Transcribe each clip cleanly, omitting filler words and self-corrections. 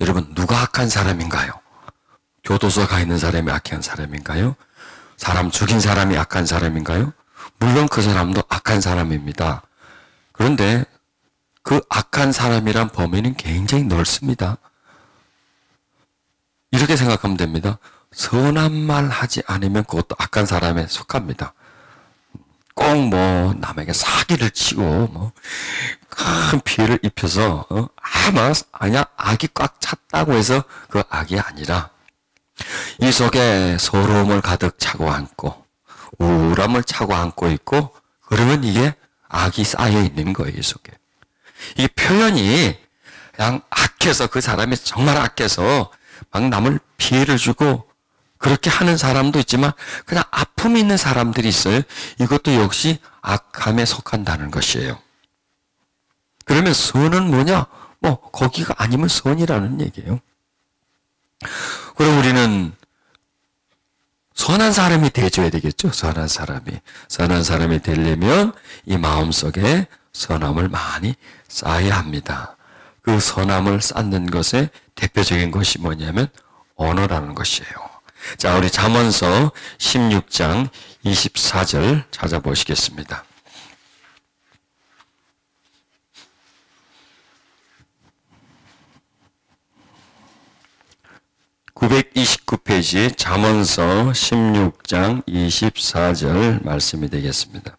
여러분, 누가 악한 사람인가요? 교도소 가 있는 사람이 악한 사람인가요? 사람 죽인 사람이 악한 사람인가요? 물론 그 사람도 악한 사람입니다. 그런데 그 악한 사람이란 범위는 굉장히 넓습니다. 이렇게 생각하면 됩니다. 선한 말 하지 않으면 그것도 악한 사람에 속합니다. 꼭 뭐 남에게 사기를 치고 큰 피해를 입혀서 아니야 악이 꽉 찼다고 해서 그 악이 아니라 이 속에 서러움을 가득 차고 안고 우울함을 차고 안고 있고 그러면 이게 악이 쌓여 있는 거예요. 이 속에. 이 표현이 그냥 악해서 그 사람이 정말 악해서 막 남을 피해를 주고 그렇게 하는 사람도 있지만 그냥 아픔이 있는 사람들이 있어요. 이것도 역시 악함에 속한다는 것이에요. 그러면 선은 뭐냐? 거기가 아니면 선이라는 얘기예요. 그럼 우리는 선한 사람이 되어줘야 되겠죠? 선한 사람이 되려면 이 마음속에 선함을 많이 쌓아야 합니다. 그 선함을 쌓는 것의 대표적인 것이 뭐냐면 언어라는 것이에요. 자, 우리 잠언서 16장 24절 찾아보시겠습니다. 929페이지 잠언서 16장 24절 말씀이 되겠습니다.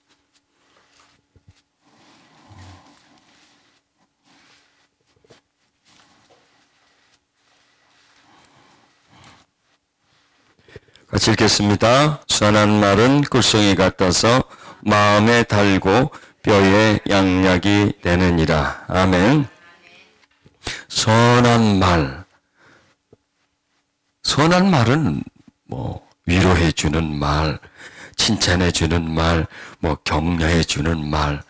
같이 읽겠습니다. 선한 말은 꿀송이 같아서 마음에 달고 뼈에 양약이 되느니라. 아멘. 선한 말은 위로해주는 말, 칭찬해주는 말, 격려해주는 말,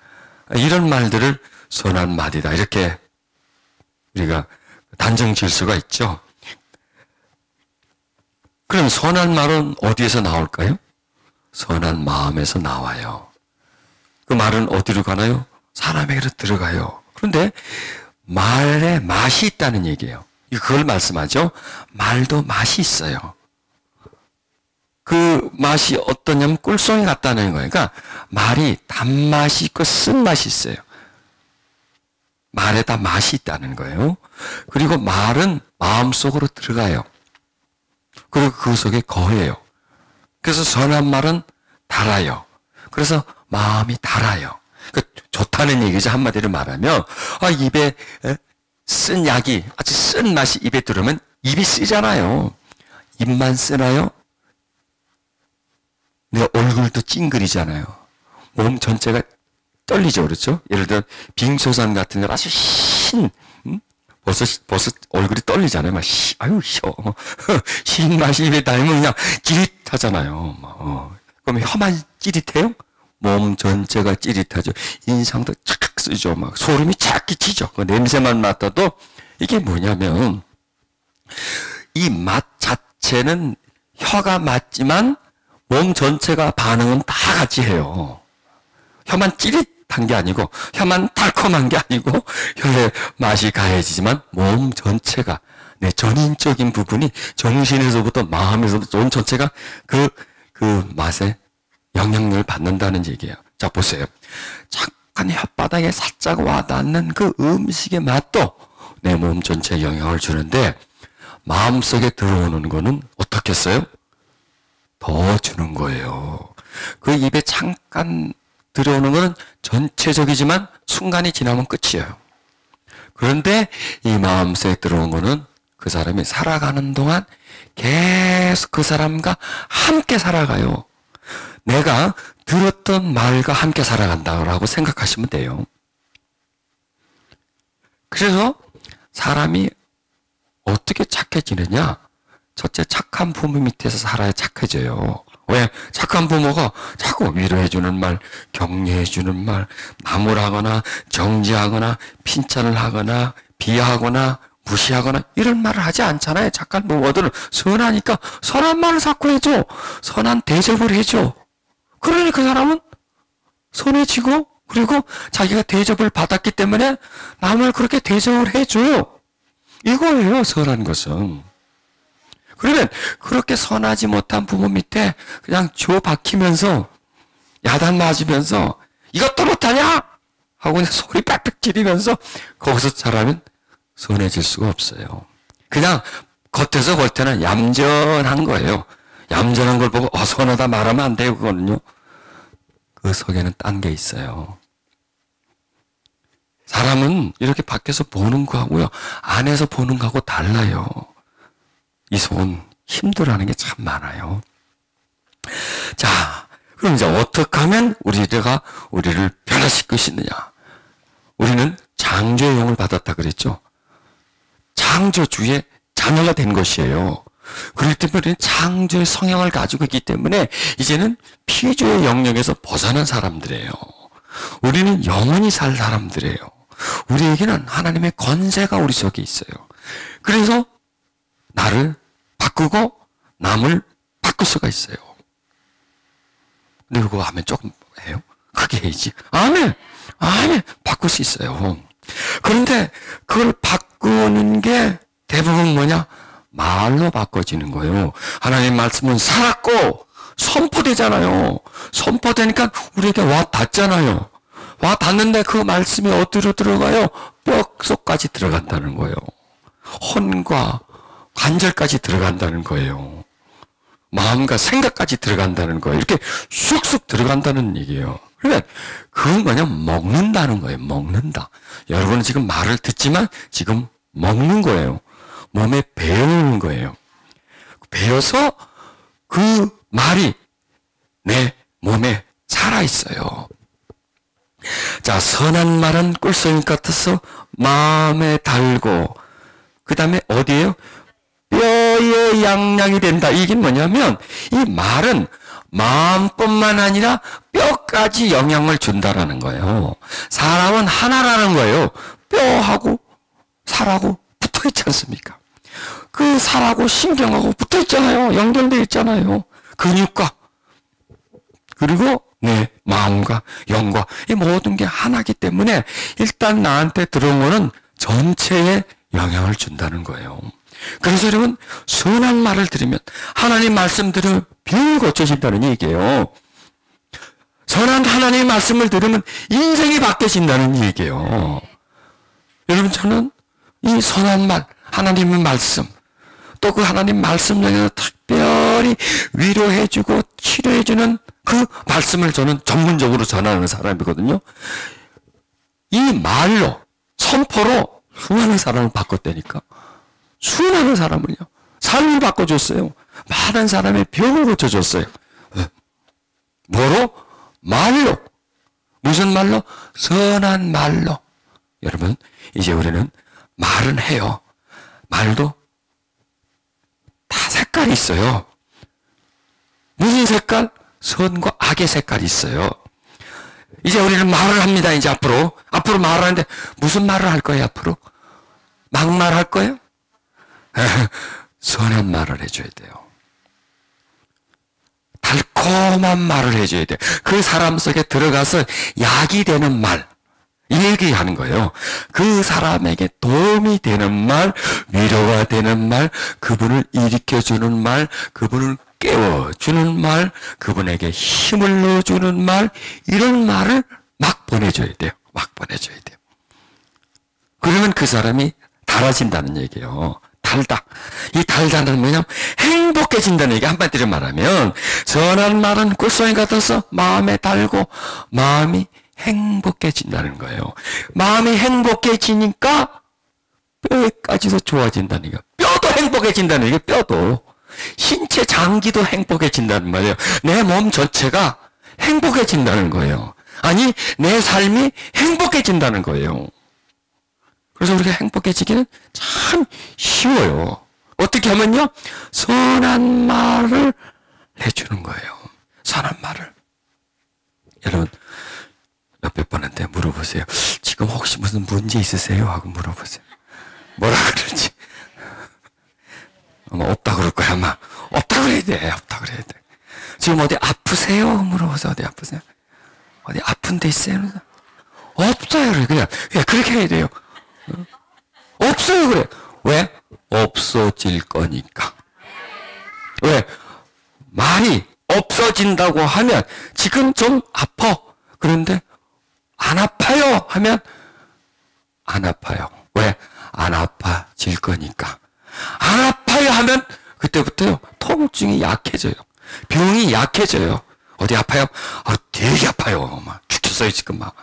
이런 말들을 선한 말이다. 이렇게 우리가 단정 지을 수가 있죠. 그럼 선한 말은 어디에서 나올까요? 선한 마음에서 나와요. 그 말은 어디로 가나요? 사람에게로 들어가요. 그런데 말에 맛이 있다는 얘기예요. 그걸 말씀하죠. 말도 맛이 있어요. 그 맛이 어떠냐면 꿀송이 같다는 거예요. 그러니까 말이 단맛이 있고 쓴맛이 있어요. 말에다 맛이 있다는 거예요. 그리고 말은 마음속으로 들어가요. 그리고 그 속에 거해요. 그래서 선한 말은 달아요. 그래서 마음이 달아요. 그러니까 좋다는 얘기죠. 한마디로 말하면 입에 쓴 약이 아주 쓴 맛이 입에 들어오면 입이 쓰잖아요. 입만 쓰나요? 내 얼굴도 찡그리잖아요. 몸 전체가 떨리죠. 그렇죠? 예를 들어 빙소산 같은 걸 아주 벌써 얼굴이 떨리잖아요. 아유, 신 맛이 입에 닿으면 그냥 찌릿하잖아요. 그럼 혀만 찌릿해요? 몸 전체가 찌릿하죠. 인상도 착 쓰죠. 소름이 착 끼치죠. 그 냄새만 맡아도 이게 뭐냐면 이 맛 자체는 혀가 맞지만 몸 전체가 반응은 다 같이 해요. 혀만 찌릿한 게 아니고 혀만 달콤한 게 아니고 혀의 맛이 가해지지만 몸 전체가 내 전인적인 부분이 정신에서부터 마음에서부터 온 전체가 그 맛에 영향력을 받는다는 얘기예요. 자, 보세요. 잠깐 혓바닥에 살짝 와닿는 그 음식의 맛도 내 몸 전체에 영향을 주는데 마음속에 들어오는 거는 어떻겠어요? 더 주는 거예요. 그 입에 잠깐 들어오는 거는 전체적이지만 순간이 지나면 끝이에요. 그런데 이 마음속에 들어온 거는 그 사람이 살아가는 동안 계속 그 사람과 함께 살아가요. 내가 들었던 말과 함께 살아간다고 생각하시면 돼요. 그래서 사람이 어떻게 착해지느냐? 첫째, 착한 부모 밑에서 살아야 착해져요. 왜? 착한 부모가 자꾸 위로해주는 말, 격려해주는 말, 나무라거나 정지하거나 핀찬을 하거나 비하하거나 무시하거나 이런 말을 하지 않잖아요. 착한 부모들은 선하니까 선한 말을 자꾸 해줘. 선한 대접을 해줘. 그러니 그 사람은 선해지고 그리고 자기가 대접을 받았기 때문에 남을 그렇게 대접을 해줘요. 이거예요, 선한 것은. 그러면 그렇게 선하지 못한 부모 밑에 그냥 조 박히면서 야단 맞으면서 이것도 못하냐? 하고 그냥 소리 빽빽 지르면서 거기서 자라면 선해질 수가 없어요. 그냥 겉에서 볼 때는 얌전한 거예요. 얌전한 걸 보고 선하다 말하면 안 돼요. 그거는요. 그 속에는 딴 게 있어요. 사람은 이렇게 밖에서 보는 거하고요, 안에서 보는 거하고 달라요. 이 속은 힘들어하는 게 참 많아요. 자, 그럼 이제 어떻게 하면 우리를 변화시킬 수 있느냐? 우리는 창조의 영을 받았다 그랬죠. 창조주의 자녀가 된 것이에요. 그렇기 때문에 우리는 창조의 성향을 가지고 있기 때문에 이제는 피조의 영역에서 벗어난 사람들이에요. 우리는 영원히 살 사람들이에요. 우리에게는 하나님의 권세가 우리 속에 있어요. 그래서 나를 바꾸고 남을 바꿀 수가 있어요. 근데 그거 하면 조금 해요? 크게 해야지. 아멘! 아멘! 바꿀 수 있어요. 그런데 그걸 바꾸는 게 대부분 뭐냐? 말로 바꿔지는 거예요. 하나님 말씀은 살았고 선포되잖아요. 선포되니까 우리에게 와 닿잖아요. 와 닿는데 그 말씀이 어디로 들어가요? 뼈 속까지 들어간다는 거예요. 혼과 관절까지 들어간다는 거예요. 마음과 생각까지 들어간다는 거예요. 이렇게 쑥쑥 들어간다는 얘기예요. 그러니까 그건 뭐냐? 먹는다는 거예요. 먹는다. 여러분은 지금 말을 듣지만 지금 먹는 거예요. 몸에 배우는 거예요. 배워서 그 말이 내 몸에 살아있어요. 자, 선한 말은 꿀송이 같아서 마음에 달고, 그 다음에 어디에요? 뼈의 양양이 된다. 이게 뭐냐면 이 말은 마음뿐만 아니라 뼈까지 영향을 준다라는 거예요. 사람은 하나라는 거예요. 뼈하고 살하고 붙어 있지 않습니까? 그 살하고 신경하고 붙어 있잖아요. 연결되어 있잖아요. 근육과 그리고 내 마음과 영과 이 모든 게 하나이기 때문에 일단 나한테 들어온 거는 전체에 영향을 준다는 거예요. 그래서 여러분 선한 말을 들으면 하나님 말씀 들으면 병이 고쳐진다는 얘기예요. 선한 하나님의 말씀을 들으면 인생이 바뀌어진다는 얘기예요. 여러분 저는 이 선한 말 하나님의 말씀 또 그 하나님 말씀 중에서 특별히 위로해주고 치료해주는 그 말씀을 저는 전문적으로 전하는 사람이거든요. 이 말로 선포로 수많은 사람을 바꿨다니까. 수많은 사람을요. 삶을 바꿔줬어요. 많은 사람의 병을 고쳐줬어요. 뭐로? 말로. 무슨 말로? 선한 말로. 여러분 이제 우리는 말은 해요. 말도 다 색깔이 있어요. 무슨 색깔? 선과 악의 색깔이 있어요. 이제 우리는 말을 합니다. 이제 앞으로 말을 하는데 무슨 말을 할 거예요? 앞으로 막말 할 거예요? 선한 말을 해줘야 돼요. 달콤한 말을 해줘야 돼요. 그 사람 속에 들어가서 약이 되는 말, 이 얘기하는 거예요. 그 사람에게 도움이 되는 말, 위로가 되는 말, 그분을 일으켜주는 말, 그분을 깨워주는 말, 그분에게 힘을 넣어주는 말, 이런 말을 막 보내줘야 돼요. 막 보내줘야 돼요. 그러면 그 사람이 달아진다는 얘기예요. 달다. 이 달다는 뭐냐면 행복해진다는 얘기. 한마디로 말하면 선한 말은 꿀송이 같아서 마음에 달고 마음이 행복해진다는 거예요. 마음이 행복해지니까 뼈까지도 좋아진다는 얘기예요. 뼈도 행복해진다는 얘기예요. 뼈도. 신체 장기도 행복해진다는 말이에요. 내 몸 전체가 행복해진다는 거예요. 아니 내 삶이 행복해진다는 거예요. 그래서 우리가 행복해지기는 참 쉬워요. 어떻게 하면요? 선한 말을 해주는 거예요. 선한 말을. 여러분 옆에 분한테 물어보세요. 지금 혹시 무슨 문제 있으세요? 하고 물어보세요. 뭐라 그러지? 아마 없다 그럴 거야. 아마 없다 그래야 돼. 없다 그래야 돼. 지금 어디 아프세요? 물어보세요. 어디 아프세요? 어디 아픈 데 있어요? 없어요. 그냥 그렇게 해야 돼요. 없어요. 그래. 왜? 없어질 거니까. 왜? 말이 없어진다고 하면 지금 좀 아파. 그런데 안 아파요 하면 안 아파요. 왜? 안 아파질 거니까. 안 아파요 하면 그때부터요 통증이 약해져요. 병이 약해져요. 어디 아파요? 되게 아파요. 막 죽겠어요 지금 막.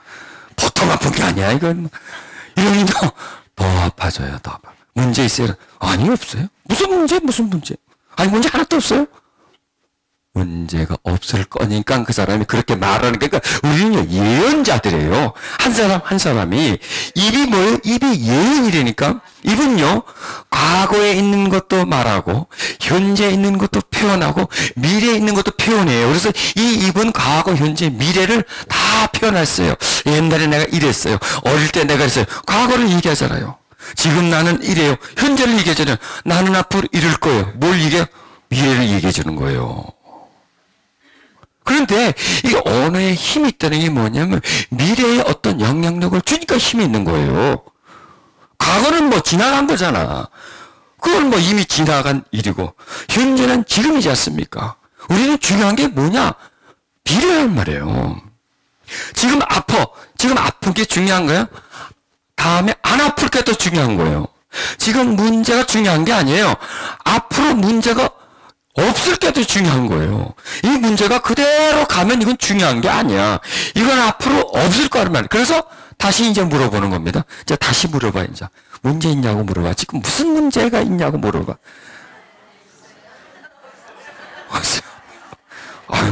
보통 아픈 게 아니야 이건. 이러면 더 아파져요. 더 아파. 문제 있어요? 아니 없어요. 무슨 문제? 무슨 문제? 아니 문제 하나도 없어요. 문제가 없을 거니까 그 사람이 그렇게 말하는 게, 그러니까 우리는요 예언자들이에요. 한 사람 한 사람이 입이 뭐예요? 입이 예언이라니까. 입은요 과거에 있는 것도 말하고 현재에 있는 것도 표현하고 미래에 있는 것도 표현해요. 그래서 이 입은 과거, 현재, 미래를 다 표현했어요. 옛날에 내가 이랬어요. 어릴 때 내가 이랬어요. 과거를 얘기하잖아요. 지금 나는 이래요. 현재를 얘기하잖아요. 나는 앞으로 이럴 거예요. 뭘 얘기해요? 미래를 얘기해 주는 거예요. 그런데 이 언어에 힘이 있다는 게 뭐냐면 미래에 어떤 영향력을 주니까 힘이 있는 거예요. 과거는 뭐 지나간 거잖아. 그건 뭐 이미 지나간 일이고 현재는 지금이지 않습니까? 우리는 중요한 게 뭐냐? 미래란 말이에요. 지금 아파. 지금 아픈 게 중요한 거예요? 다음에 안 아플 게 더 중요한 거예요. 지금 문제가 중요한 게 아니에요. 앞으로 문제가 없을 때도 중요한 거예요. 이 문제가 그대로 가면 이건 중요한 게 아니야. 이건 앞으로 없을 거란 말이에요. 그래서 다시 이제 물어보는 겁니다. 이제 다시 물어봐, 이제. 문제 있냐고 물어봐. 지금 무슨 문제가 있냐고 물어봐.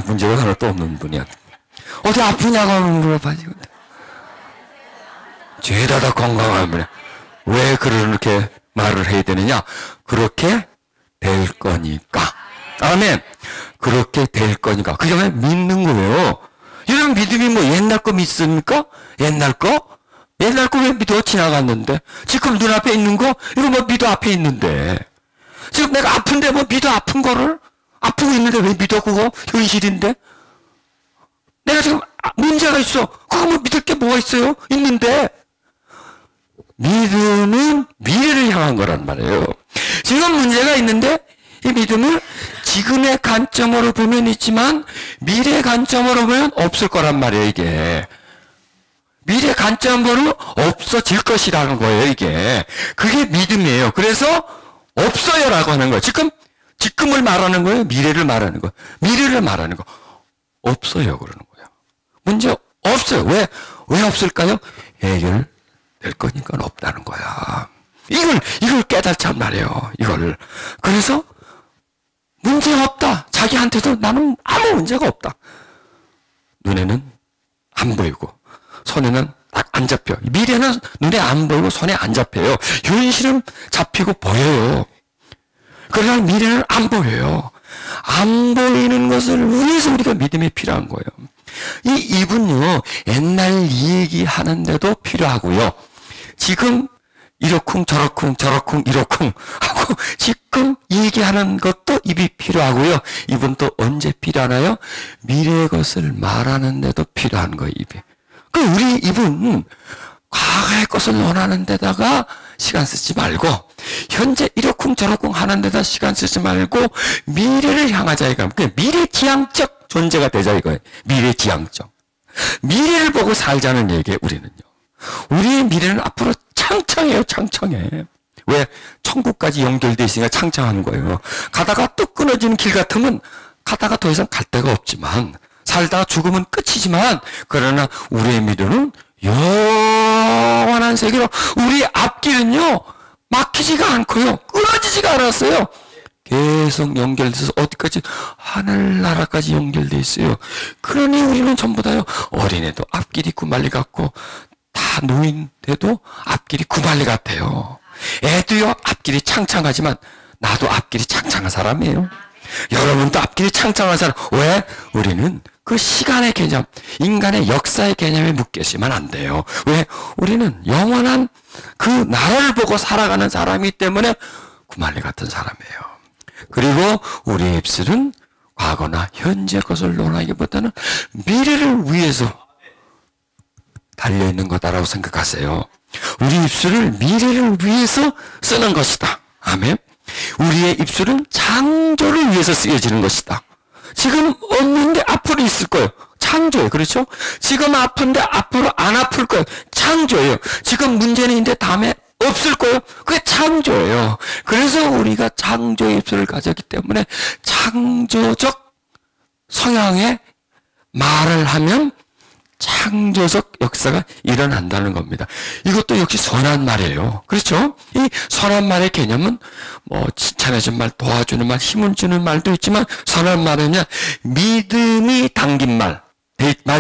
문제가 하나도 없는 분이야. 어디 아프냐고 물어봐, 지금. 죄다 다 건강한 분이야. 왜 그렇게 말을 해야 되느냐? 그렇게 될 거니까. 아멘. 그렇게 될 거니까. 그 다음에 믿는 거예요. 이런 믿음이 뭐 옛날 거 믿습니까? 옛날 거? 옛날 거 왜 믿어? 지나갔는데. 지금 눈앞에 있는 거? 이거 뭐 믿어 앞에 있는데. 지금 내가 아픈데 뭐 믿어 아픈 거를? 아프고 있는데 왜 믿어 그거? 현실인데? 내가 지금 문제가 있어. 그거 뭐 믿을 게 뭐가 있어요? 있는데. 믿음은 미래를 향한 거란 말이에요. 지금 문제가 있는데 이 믿음을 지금의 관점으로 보면 있지만 미래 관점으로 보면 없을 거란 말이에요. 이게 미래 관점으로 없어질 것이라는 거예요. 이게 그게 믿음이에요. 그래서 없어요라고 하는 거예요. 지금을 말하는 거예요. 미래를 말하는 거예요. 미래를 말하는 거 없어요 그러는 거예요. 문제 없어요. 왜 없을까요? 해결될 거니까 없다는 거야. 이걸 깨달란 말이에요. 이걸. 그래서 문제 없다. 자기한테도 나는 아무 문제가 없다. 눈에는 안 보이고 손에는 딱 안 잡혀. 미래는 눈에 안 보이고 손에 안 잡혀요. 현실은 잡히고 보여요. 그러나 미래는 안 보여요. 안 보이는 것을 위해서 우리가 믿음이 필요한 거예요. 이 입은요 옛날 얘기하는데도 필요하고요. 지금 이러쿵 저러쿵 이러쿵 하고 지금 얘기하는 것도 입이 필요하고요. 입은 또 언제 필요하나요? 미래의 것을 말하는데도 필요한 거예요. 입이. 우리 입은 과거의 것을 논하는 데다가 시간 쓰지 말고 현재 이러쿵 저러쿵 하는 데다 시간 쓰지 말고 미래를 향하자 이거예요. 미래지향적 존재가 되자 이거예요. 미래지향적. 미래를 보고 살자는 얘기예요. 우리는요. 우리의 미래는 앞으로 창창해요. 창창해. 왜? 천국까지 연결되어 있으니까 창창한 거예요. 가다가 또 끊어지는 길 같으면 가다가 더 이상 갈 데가 없지만 살다가 죽으면 끝이지만 그러나 우리의 미래는 영원한 세계로 우리 앞길은요 막히지가 않고요. 끊어지지가 않았어요. 계속 연결돼서 어디까지? 하늘나라까지 연결돼 있어요. 그러니 우리는 전부 다요. 어린애도 앞길이 구말리 같고 다 노인돼도 앞길이 구말리 같아요. 애도요 앞길이 창창하지만 나도 앞길이 창창한 사람이에요. 여러분도 앞길이 창창한 사람. 왜? 우리는 그 시간의 개념, 인간의 역사의 개념에 묶여있으면 안 돼요. 왜? 우리는 영원한 그 나라를 보고 살아가는 사람이기 때문에 구말리 같은 사람이에요. 그리고 우리의 입술은 과거나 현재 것을 논하기보다는 미래를 위해서 달려있는 거다라고 생각하세요. 우리 입술을 미래를 위해서 쓰는 것이다. 아멘. 우리의 입술은 창조를 위해서 쓰여지는 것이다. 지금 없는데 앞으로 있을 거예요. 창조예요. 그렇죠? 지금 아픈데 앞으로 안 아플 거예요. 창조예요. 지금 문제는 있는데 다음에 없을 거예요. 그게 창조예요. 그래서 우리가 창조의 입술을 가졌기 때문에 창조적 성향의 말을 하면 창조적 역사가 일어난다는 겁니다. 이것도 역시 선한 말이에요. 그렇죠? 이 선한 말의 개념은 칭찬해주는 말, 도와주는 말, 힘을 주는 말도 있지만 선한 말은 믿음이 담긴 말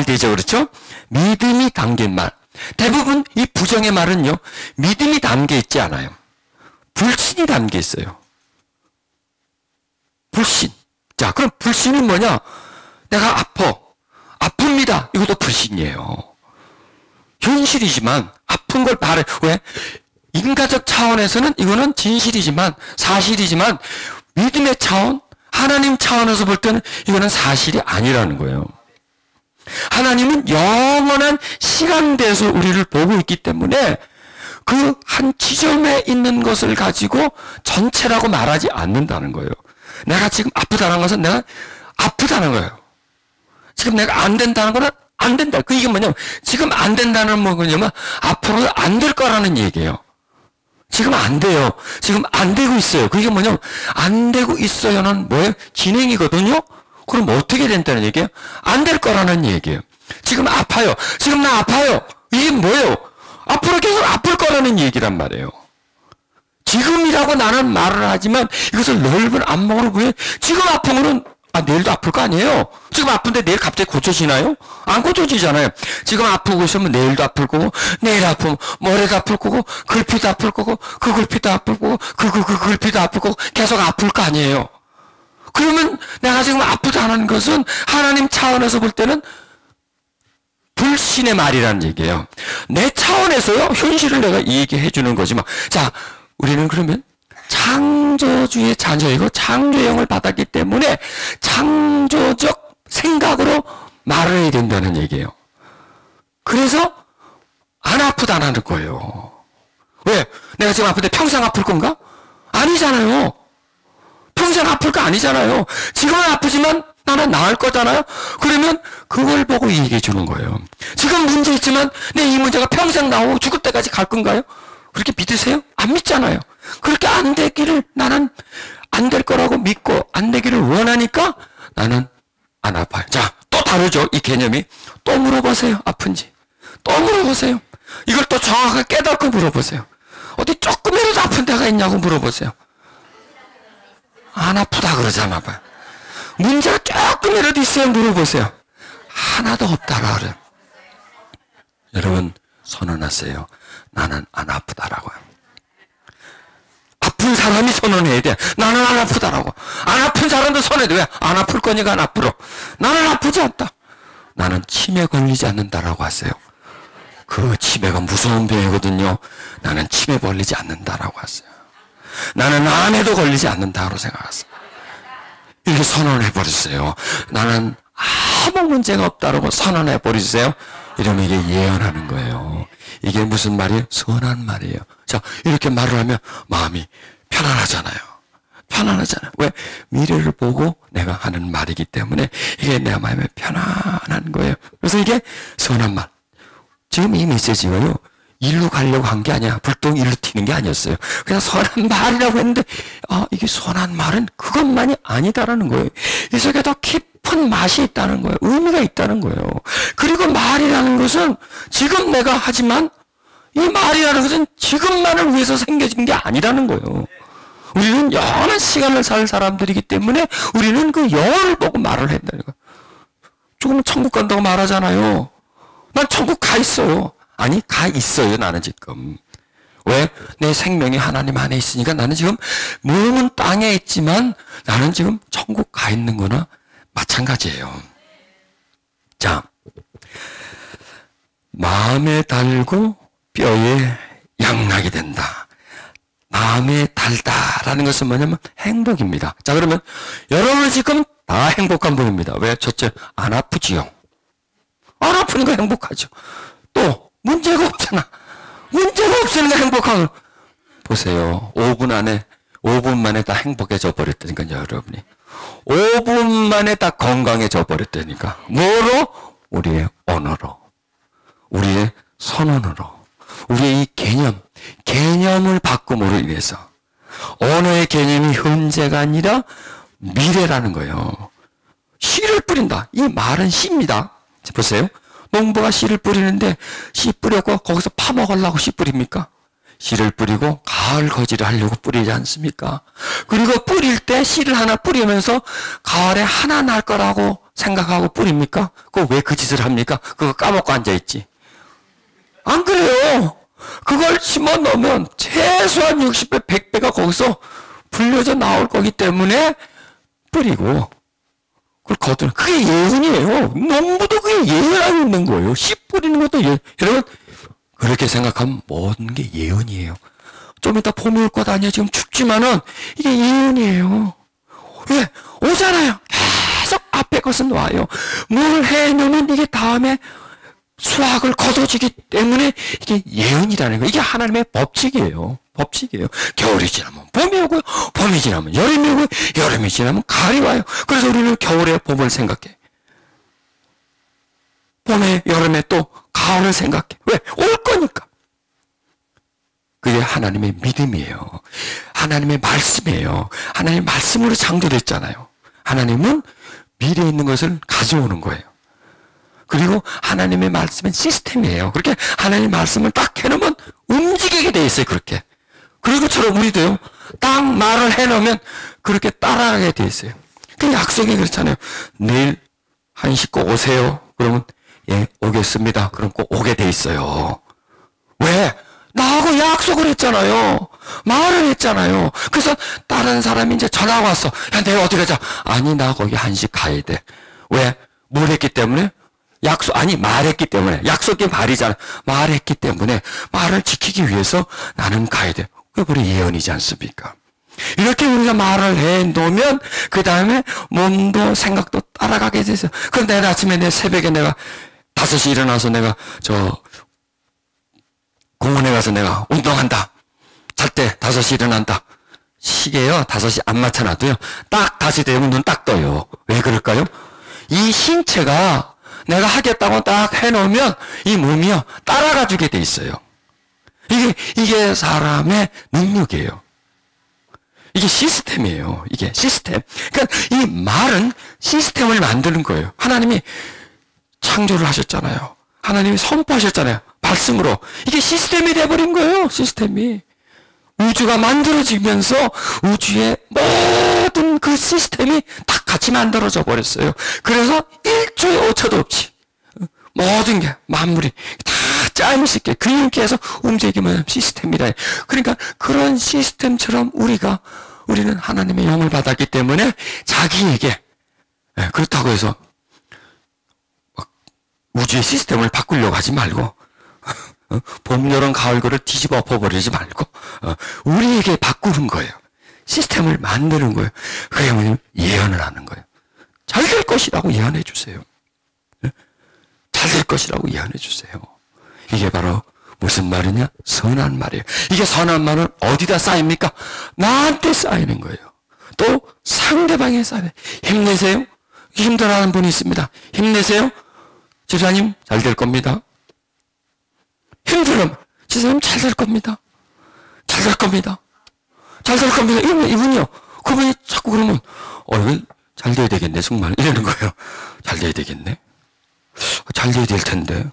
되죠. 그렇죠? 믿음이 담긴 말. 대부분 이 부정의 말은요, 믿음이 담겨 있지 않아요. 불신이 담겨 있어요. 불신. 자, 그럼 불신이 뭐냐? 내가 아픕니다. 이것도 불신이에요. 현실이지만 아픈 걸 바래. 왜? 인간적 차원에서는 이거는 진실이지만 사실이지만 믿음의 차원, 하나님 차원에서 볼 때는 이거는 사실이 아니라는 거예요. 하나님은 영원한 시간대에서 우리를 보고 있기 때문에 그 한 지점에 있는 것을 가지고 전체라고 말하지 않는다는 거예요. 내가 지금 아프다는 것은 내가 아프다는 거예요. 지금 내가 안 된다는 거는 안 된다. 이게 뭐냐면 지금 안 된다는 뭐냐면 앞으로 안 될 거라는 얘기예요. 지금 안 돼요. 지금 안 되고 있어요. 그게 뭐냐면 안 되고 있어요는 뭐예요? 진행이거든요. 그럼 어떻게 된다는 얘기예요? 안 될 거라는 얘기예요. 지금 아파요. 지금 나 아파요. 이게 뭐예요? 앞으로 계속 아플 거라는 얘기란 말이에요. 지금이라고 나는 말을 하지만 이것을 넓은 안목으로 보여. 지금 아픈 거는 내일도 아플 거 아니에요? 지금 아픈데 내일 갑자기 고쳐지나요? 안 고쳐지잖아요. 지금 아프고 있으면 내일도 아플 거고, 내일 아프면 모레도 아플 거고, 글피도 아플 거고, 그 글피도 아플 거고, 그 글피도 아플 거고, 계속 아플 거 아니에요? 그러면 내가 지금 아프다는 것은 하나님 차원에서 볼 때는 불신의 말이라는 얘기예요. 내 차원에서요, 현실을 내가 얘기해 주는 거지만. 자, 우리는 그러면 창조주의 자녀이고 창조의 영을 받았기 때문에 창조적 생각으로 말을 해야 된다는 얘기예요. 그래서 안 아프다는 거예요. 왜? 내가 지금 아픈데 평생 아플 건가? 아니잖아요. 평생 아플 거 아니잖아요. 지금은 아프지만 나는 나을 거잖아요. 그러면 그걸 보고 얘기해 주는 거예요. 지금 문제 있지만 내 이 문제가 평생 나오고 죽을 때까지 갈 건가요? 그렇게 믿으세요? 안 믿잖아요. 그렇게 안 되기를 나는 안 될 거라고 믿고 안 되기를 원하니까 나는 안 아파요. 자, 또 다르죠. 이 개념이. 또 물어보세요. 아픈지. 또 물어보세요. 이걸 또 정확하게 깨닫고 물어보세요. 어디 조금이라도 아픈 데가 있냐고 물어보세요. 안 아프다 그러잖아 봐요. 문제가 조금이라도 있어요. 물어보세요. 하나도 없다라 그래요. 여러분 선언하세요. 나는 안 아프다라고요. 아픈 사람이 선언해야 돼. 나는 안 아프다라고. 안 아픈 사람도 선언해야 돼. 왜? 안 아플 거니까 안 아프러. 나는 아프지 않다. 나는 치매 걸리지 않는다라고 하세요. 그 치매가 무서운 병이거든요. 나는 치매 걸리지 않는다라고 하세요. 나는 암에도 걸리지 않는다고 생각하세요. 이렇게 선언해 버리세요. 나는 아무 문제가 없다라고 선언해 버리세요. 이러면 이게 예언하는 거예요. 이게 무슨 말이에요? 선한 말이에요. 자, 이렇게 말을 하면 마음이 편안하잖아요. 편안하잖아요. 왜? 미래를 보고 내가 하는 말이기 때문에 이게 내 마음에 편안한 거예요. 그래서 이게 선한 말. 지금 이 메시지가요, 일로 가려고 한 게 아니야. 불똥 일로 튀는 게 아니었어요. 그냥 선한 말이라고 했는데, 이게 선한 말은 그것만이 아니다라는 거예요. 이 속에 더 깊은 맛이 있다는 거예요. 의미가 있다는 거예요. 그리고 말이라는 것은 지금 내가 하지만 이 말이라는 것은 지금만을 위해서 생겨진 게 아니라는 거예요. 우리는 영원한 시간을 살 사람들이기 때문에 우리는 그 영혼을 보고 말을 한다는 거예요. 조금 천국 간다고 말하잖아요. 난 천국 가 있어요. 아니, 가 있어요, 나는 지금. 왜? 내 생명이 하나님 안에 있으니까 나는 지금 몸은 땅에 있지만 나는 지금 천국 가 있는 거나 마찬가지예요. 자, 마음에 달고 뼈에 양락이 된다. 마음에 달다라는 것은 뭐냐면 행복입니다. 자, 그러면 여러분 지금 다 행복한 분입니다. 왜? 첫째, 안 아프지요. 안 아프니까 행복하죠. 또 문제가 없잖아. 문제가 없으니까 행복한. 보세요. 5분 만에 다 행복해져 버렸다니까요, 여러분이. 5분 만에 다 건강해져 버렸다니까. 뭐로? 우리의 언어로. 우리의 선언으로. 우리의 이 개념을 바꿈으로 인해서. 언어의 개념이 현재가 아니라 미래라는 거예요. 씨를 뿌린다. 이 말은 씨입니다. 보세요. 농부가 씨를 뿌리는데 씨 뿌렸고 거기서 파먹으려고 씨 뿌립니까? 씨를 뿌리고 가을 거지를 하려고 뿌리지 않습니까? 그리고 뿌릴 때 씨를 하나 뿌리면서 가을에 하나 날 거라고 생각하고 뿌립니까? 그거 왜 그 짓을 합니까? 그거 까먹고 앉아있지. 안 그래요. 그걸 심어 놓으면 최소한 60배, 100배가 거기서 불려져 나올 거기 때문에 뿌리고 그걸 거두는. 그게 예언이에요. 농부도 그게 예언하고 있는 거예요. 씨 뿌리는 것도 예언. 여러분 그렇게 생각하면 모든 게 예언이에요. 좀 이따 봄이 올 것 아니야. 지금 춥지만은 이게 예언이에요. 왜? 오잖아요. 계속 앞에 것은 와요. 뭘 해놓으면 이게 다음에 수확을 거둬지기 때문에 이게 예언이라는 거예요. 이게 하나님의 법칙이에요. 법칙이에요. 겨울이 지나면 봄이 오고요. 봄이 지나면 여름이 오고요. 여름이 지나면 가을이 와요. 그래서 우리는 겨울에 봄을 생각해. 봄에 여름에 또 가을을 생각해. 왜? 올 거니까. 그게 하나님의 믿음이에요. 하나님의 말씀이에요. 하나님의 말씀으로 창조됐잖아요. 하나님은 미래에 있는 것을 가져오는 거예요. 그리고 하나님의 말씀은 시스템이에요. 그렇게 하나님의 말씀을 딱 해놓으면 움직이게 돼 있어요. 그렇게. 그리고 저런 우리도요. 딱 말을 해놓으면 그렇게 따라가게 돼 있어요. 그 약속이 그렇잖아요. 내일 1시 꼭 오세요. 그러면 예, 오겠습니다. 그럼 꼭 오게 돼 있어요. 왜? 나하고 약속을 했잖아요. 말을 했잖아요. 그래서 다른 사람이 이제 전화가 왔어. 야, 내일 어디 가자. 아니, 나 거기 1시 가야 돼. 왜? 뭘 했기 때문에? 말했기 때문에. 약속이 말이잖아. 말했기 때문에 말을 지키기 위해서 나는 가야 돼. 그게 우리 예언이지 않습니까? 이렇게 우리가 말을 해 놓으면 그 다음에 몸도 생각도 따라가게 돼서. 그럼 내일 아침에 내 새벽에 내가 5시 일어나서 내가 공원에 가서 내가 운동한다. 잘 때 5시 일어난다. 시계요 5시 안 맞춰놔도요. 딱 5시 되면 눈 딱 떠요. 왜 그럴까요? 이 신체가 내가 하겠다고 딱 해놓으면 이 몸이요 따라가 주게 돼 있어요. 이게 사람의 능력이에요. 이게 시스템이에요. 이게 시스템. 그러니까 이 말은 시스템을 만드는 거예요. 하나님이 창조를 하셨잖아요. 하나님이 선포하셨잖아요. 말씀으로. 이게 시스템이 돼버린 거예요. 시스템이. 우주가 만들어지면서 우주의 모든 그 시스템이 다 같이 만들어져 버렸어요. 그래서 1초의 오차도 없이 모든 게 만물이 다 짜임새 있게 균형 있게 해서 움직이면 시스템이라. 그러니까 그런 시스템처럼 우리는 하나님의 영을 받았기 때문에 자기에게 그렇다고 해서 우주의 시스템을 바꾸려고 하지 말고 봄, 여름, 가을, 겨울을 뒤집어 엎어버리지 말고 우리에게 바꾸는 거예요. 시스템을 만드는 거예요. 그게 뭐냐면 예언을 하는 거예요. 잘 될 것이라고 예언해 주세요. 잘 될 것이라고 예언해 주세요. 이게 바로 무슨 말이냐? 선한 말이에요. 이게 선한 말은 어디다 쌓입니까? 나한테 쌓이는 거예요. 또 상대방에 쌓여요. 힘내세요. 힘들어하는 분이 있습니다. 힘내세요. 집사님 잘 될 겁니다. 힘들면 집사님 잘 될 겁니다. 잘 될 겁니다. 잘 될 겁니다. 이분이요. 그분이 자꾸 그러면 이거 잘 돼야 되겠네 정말 이러는 거예요. 잘 돼야 되겠네. 잘 돼야 될 텐데.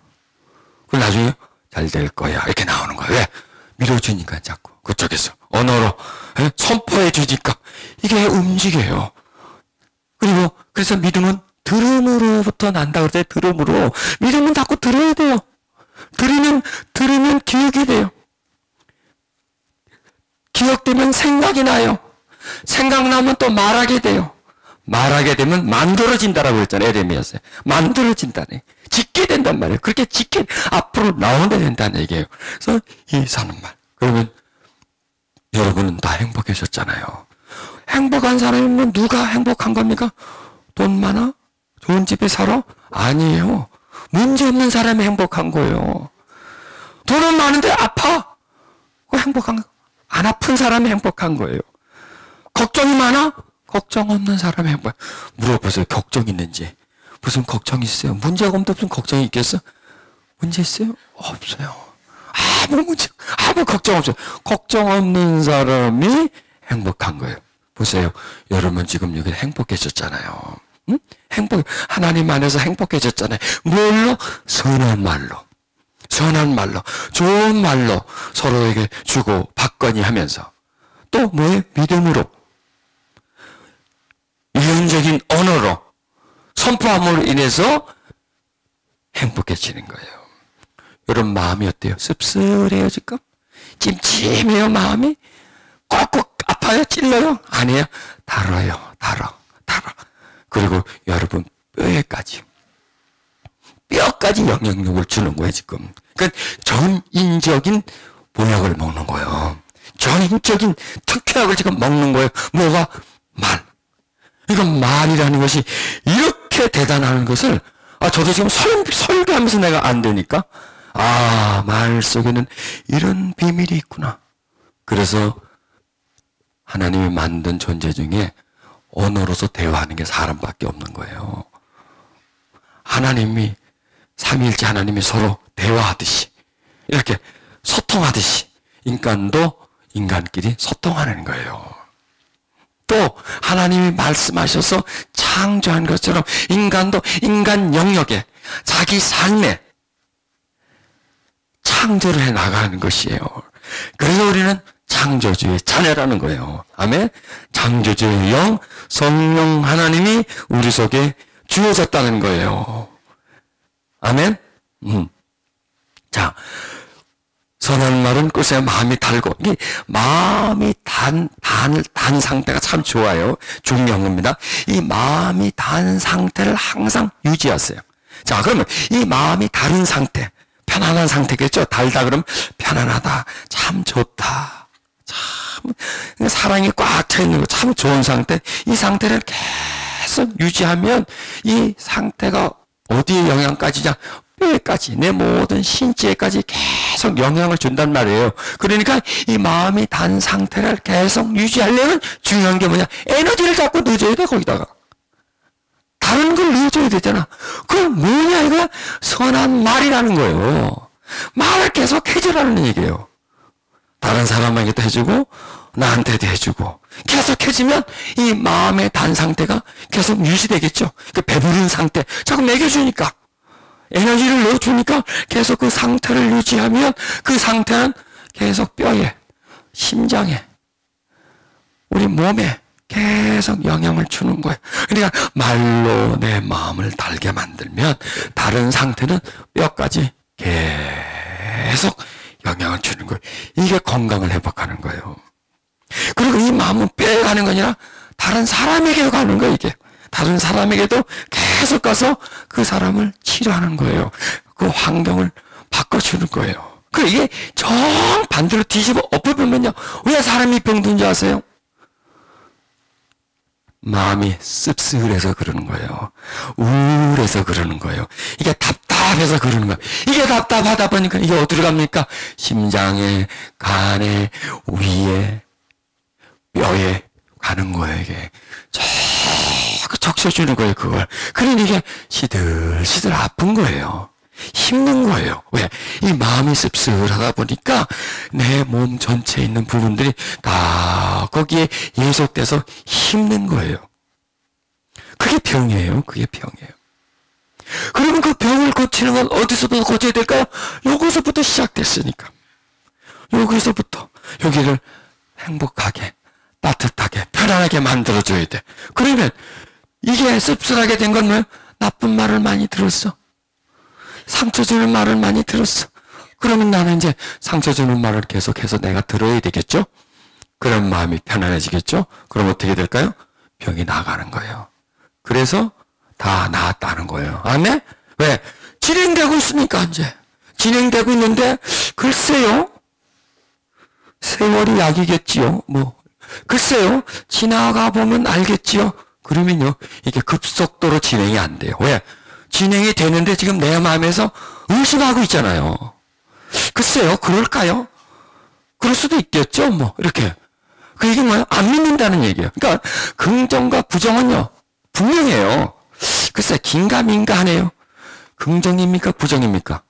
그 나중에 잘 될 거야 이렇게 나오는 거예요. 왜? 밀어주니까 자꾸 그쪽에서 언어로 선포해 주니까 이게 움직여요. 그리고 그래서 믿음은 들음으로부터 난다 그랬어요. 들음으로. 믿음은 자꾸 들어야 돼요. 들으면 기억이 돼요. 기억되면 생각이 나요. 생각나면 또 말하게 돼요. 말하게 되면 만들어진다라고 했잖아요. 에레미야서에. 만들어진다네. 짓게 된단 말이에요. 그렇게 앞으로 나오게 된다는 얘기예요. 그래서 이 사는 말. 그러면 여러분은 다 행복해졌잖아요. 행복한 사람이면 누가 행복한 겁니까? 돈 많아? 좋은 집에 살아? 아니에요. 문제 없는 사람이 행복한 거예요. 돈은 많은데 아파. 그 행복한 거. 안 아픈 사람이 행복한 거예요. 걱정이 많아? 걱정 없는 사람이 행복해. 물어보세요. 걱정 있는지. 무슨 걱정이 있어요? 문제가 없는데 무슨 걱정이 있겠어? 문제 있어요? 없어요. 아무 걱정 없어요. 걱정 없는 사람이 행복한 거예요. 보세요. 여러분 지금 여기 행복해졌잖아요. 응? 하나님 안에서 행복해졌잖아요. 뭘로? 선한 말로. 선한 말로. 좋은 말로 서로에게 주고 받거니 하면서. 또 뭐예요? 믿음으로. 유연적인 언어로. 선포함으로 인해서 행복해지는 거예요. 여러분 마음이 어때요? 씁쓸해요 지금? 찜찜해요 마음이? 꼭꼭 아파요? 찔러요? 아니에요. 달아요. 달아. 그리고 여러분 뼈에까지 영향력을 주는 거예요 지금. 그러니까 전인적인 보약을 먹는 거예요. 전인적인 특효약을 지금 먹는 거예요. 뭐가? 말. 이건 말이라는 것이 이렇게 대단한 것을 저도 지금 설교하면서 내가 안 되니까 말 속에는 이런 비밀이 있구나. 그래서 하나님이 만든 존재 중에 언어로서 대화하는 게 사람밖에 없는 거예요. 하나님이 삼위일체 하나님이 서로 대화하듯이 이렇게 소통하듯이 인간도 인간끼리 소통하는 거예요. 또 하나님이 말씀하셔서 창조한 것처럼 인간도 인간 영역에 자기 삶에 창조를 해 나가는 것이에요. 그래서 우리는 창조주의 자녀라는 거예요. 아멘. 창조주의 영, 성령 하나님이 우리 속에 주어졌다는 거예요. 아멘. 자, 선한 말은 글쎄 마음이 달고, 이 마음이 단 상태가 참 좋아요. 중요한 겁니다. 이 마음이 단 상태를 항상 유지하세요. 자, 그러면 이 마음이 다른 상태, 편안한 상태겠죠? 달다 그러면 편안하다, 참 좋다, 참 사랑이 꽉 차 있는 거 참 좋은 상태. 이 상태를 계속 유지하면 이 상태가 어디에 영향까지냐? 뼈에까지, 내 모든 신체에까지 계속 영향을 준단 말이에요. 그러니까 이 마음이 단 상태를 계속 유지하려면 중요한 게 뭐냐? 에너지를 자꾸 넣어줘야 돼, 거기다가. 다른 걸 넣어줘야 되잖아. 그건 뭐냐, 이거? 선한 말이라는 거예요. 말을 계속 해주라는 얘기예요. 다른 사람에게도 해주고, 나한테도 해주고. 계속 해주면 이 마음의 단 상태가 계속 유지되겠죠. 그 배부른 상태. 자꾸 먹여주니까. 에너지를 넣어주니까 계속 그 상태를 유지하면 그 상태는 계속 뼈에, 심장에, 우리 몸에 계속 영향을 주는 거예요. 그러니까 말로 내 마음을 달게 만들면 다른 상태는 뼈까지 계속 영향을 주는 거예요. 이게 건강을 회복하는 거예요. 그리고 이 마음은 뼈에 가는 거 아니라 다른 사람에게 가는 거예요, 이게. 다른 사람에게도 계속 가서 그 사람을 치료하는 거예요. 그 환경을 바꿔주는 거예요. 이게 정반대로 뒤집어 엎어보면요. 왜 사람이 병든지 아세요? 마음이 씁쓸해서 그러는 거예요. 우울해서 그러는 거예요. 이게 답답해서 그러는 거예요. 이게 답답하다 보니까 이게 어디로 갑니까? 심장에, 간에, 위에, 뼈에 가는 거예요, 이게. 적셔주는 거예요, 그걸. 그러니 이게 시들시들 아픈 거예요. 힘든 거예요. 왜? 이 마음이 씁쓸하다 보니까 내 몸 전체에 있는 부분들이 다 거기에 예속돼서 힘든 거예요. 그게 병이에요. 그게 병이에요. 그러면 그 병을 고치는 건 어디서부터 고쳐야 될까요? 여기서부터 시작됐으니까. 여기서부터 여기를 행복하게, 따뜻하게, 편안하게 만들어줘야 돼. 그러면 이게 씁쓸하게 된 건 뭐예요? 나쁜 말을 많이 들었어. 상처 주는 말을 많이 들었어. 그러면 나는 이제 상처 주는 말을 계속해서 내가 들어야 되겠죠? 그런 마음이 편안해지겠죠? 그럼 어떻게 될까요? 병이 나가는 거예요. 그래서 다 나았다는 거예요. 아멘? 왜? 진행되고 있으니까 이제. 진행되고 있는데 글쎄요. 세월이 약이겠지요. 글쎄요. 지나가 보면 알겠지요. 그러면요. 이게 급속도로 진행이 안 돼요. 왜? 진행이 되는데 지금 내 마음에서 의심하고 있잖아요. 글쎄요, 그럴까요? 그럴 수도 있겠죠, 뭐, 이렇게. 그 얘기는 뭐예요? 안 믿는다는 얘기예요. 그러니까, 긍정과 부정은요, 분명해요. 글쎄, 긴가민가 하네요. 긍정입니까? 부정입니까?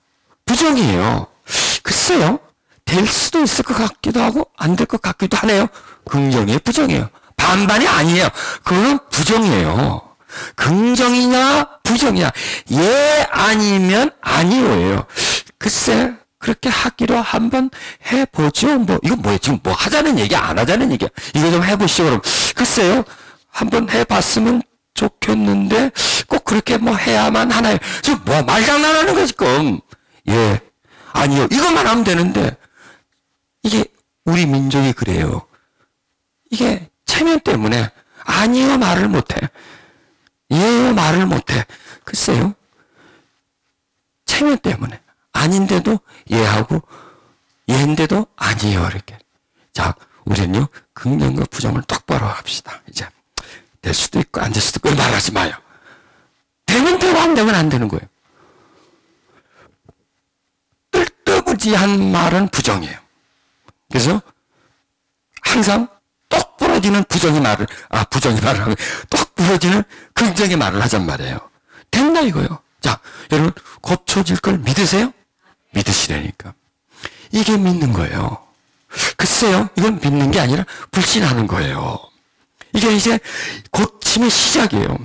부정이에요. 글쎄요, 될 수도 있을 것 같기도 하고, 안 될 것 같기도 하네요. 긍정이에요, 부정이에요. 반반이 아니에요. 그거는 부정이에요. 긍정이냐, 부정이냐. 예, 아니면 아니오예요. 글쎄, 그렇게 하기로 한번 해보죠. 뭐, 이거 뭐예요? 지금 뭐 하자는 얘기, 안 하자는 얘기야. 이거 좀 해보시죠, 그럼. 글쎄요, 한번 해봤으면 좋겠는데, 꼭 그렇게 뭐 해야만 하나요? 지금 뭐 말장난하는 거 지금. 예, 아니요. 이것만 하면 되는데, 이게 우리 민족이 그래요. 이게 체면 때문에, 아니요 말을 못해. 예 말을 못해. 글쎄요, 체면 때문에. 아닌데도 예하고, 예인데도 아니에요, 이렇게. 자, 우리는요, 긍정과 부정을 똑바로 합시다. 이제. 될 수도 있고, 안 될 수도 있고, 말하지 마요. 되면 되고, 안 되면 안 되는 거예요. 뜰뜨무지한 말은 부정이에요. 그래서, 항상 똑 부러지는 부정의 말을 하면, 똑 부러지는 긍정의 말을 하잔 말이에요. 됐나, 이거요? 자, 여러분, 고쳐질 걸 믿으세요? 믿으시라니까. 이게 믿는 거예요. 글쎄요, 이건 믿는 게 아니라 불신하는 거예요. 이게 이제 고침의 시작이에요.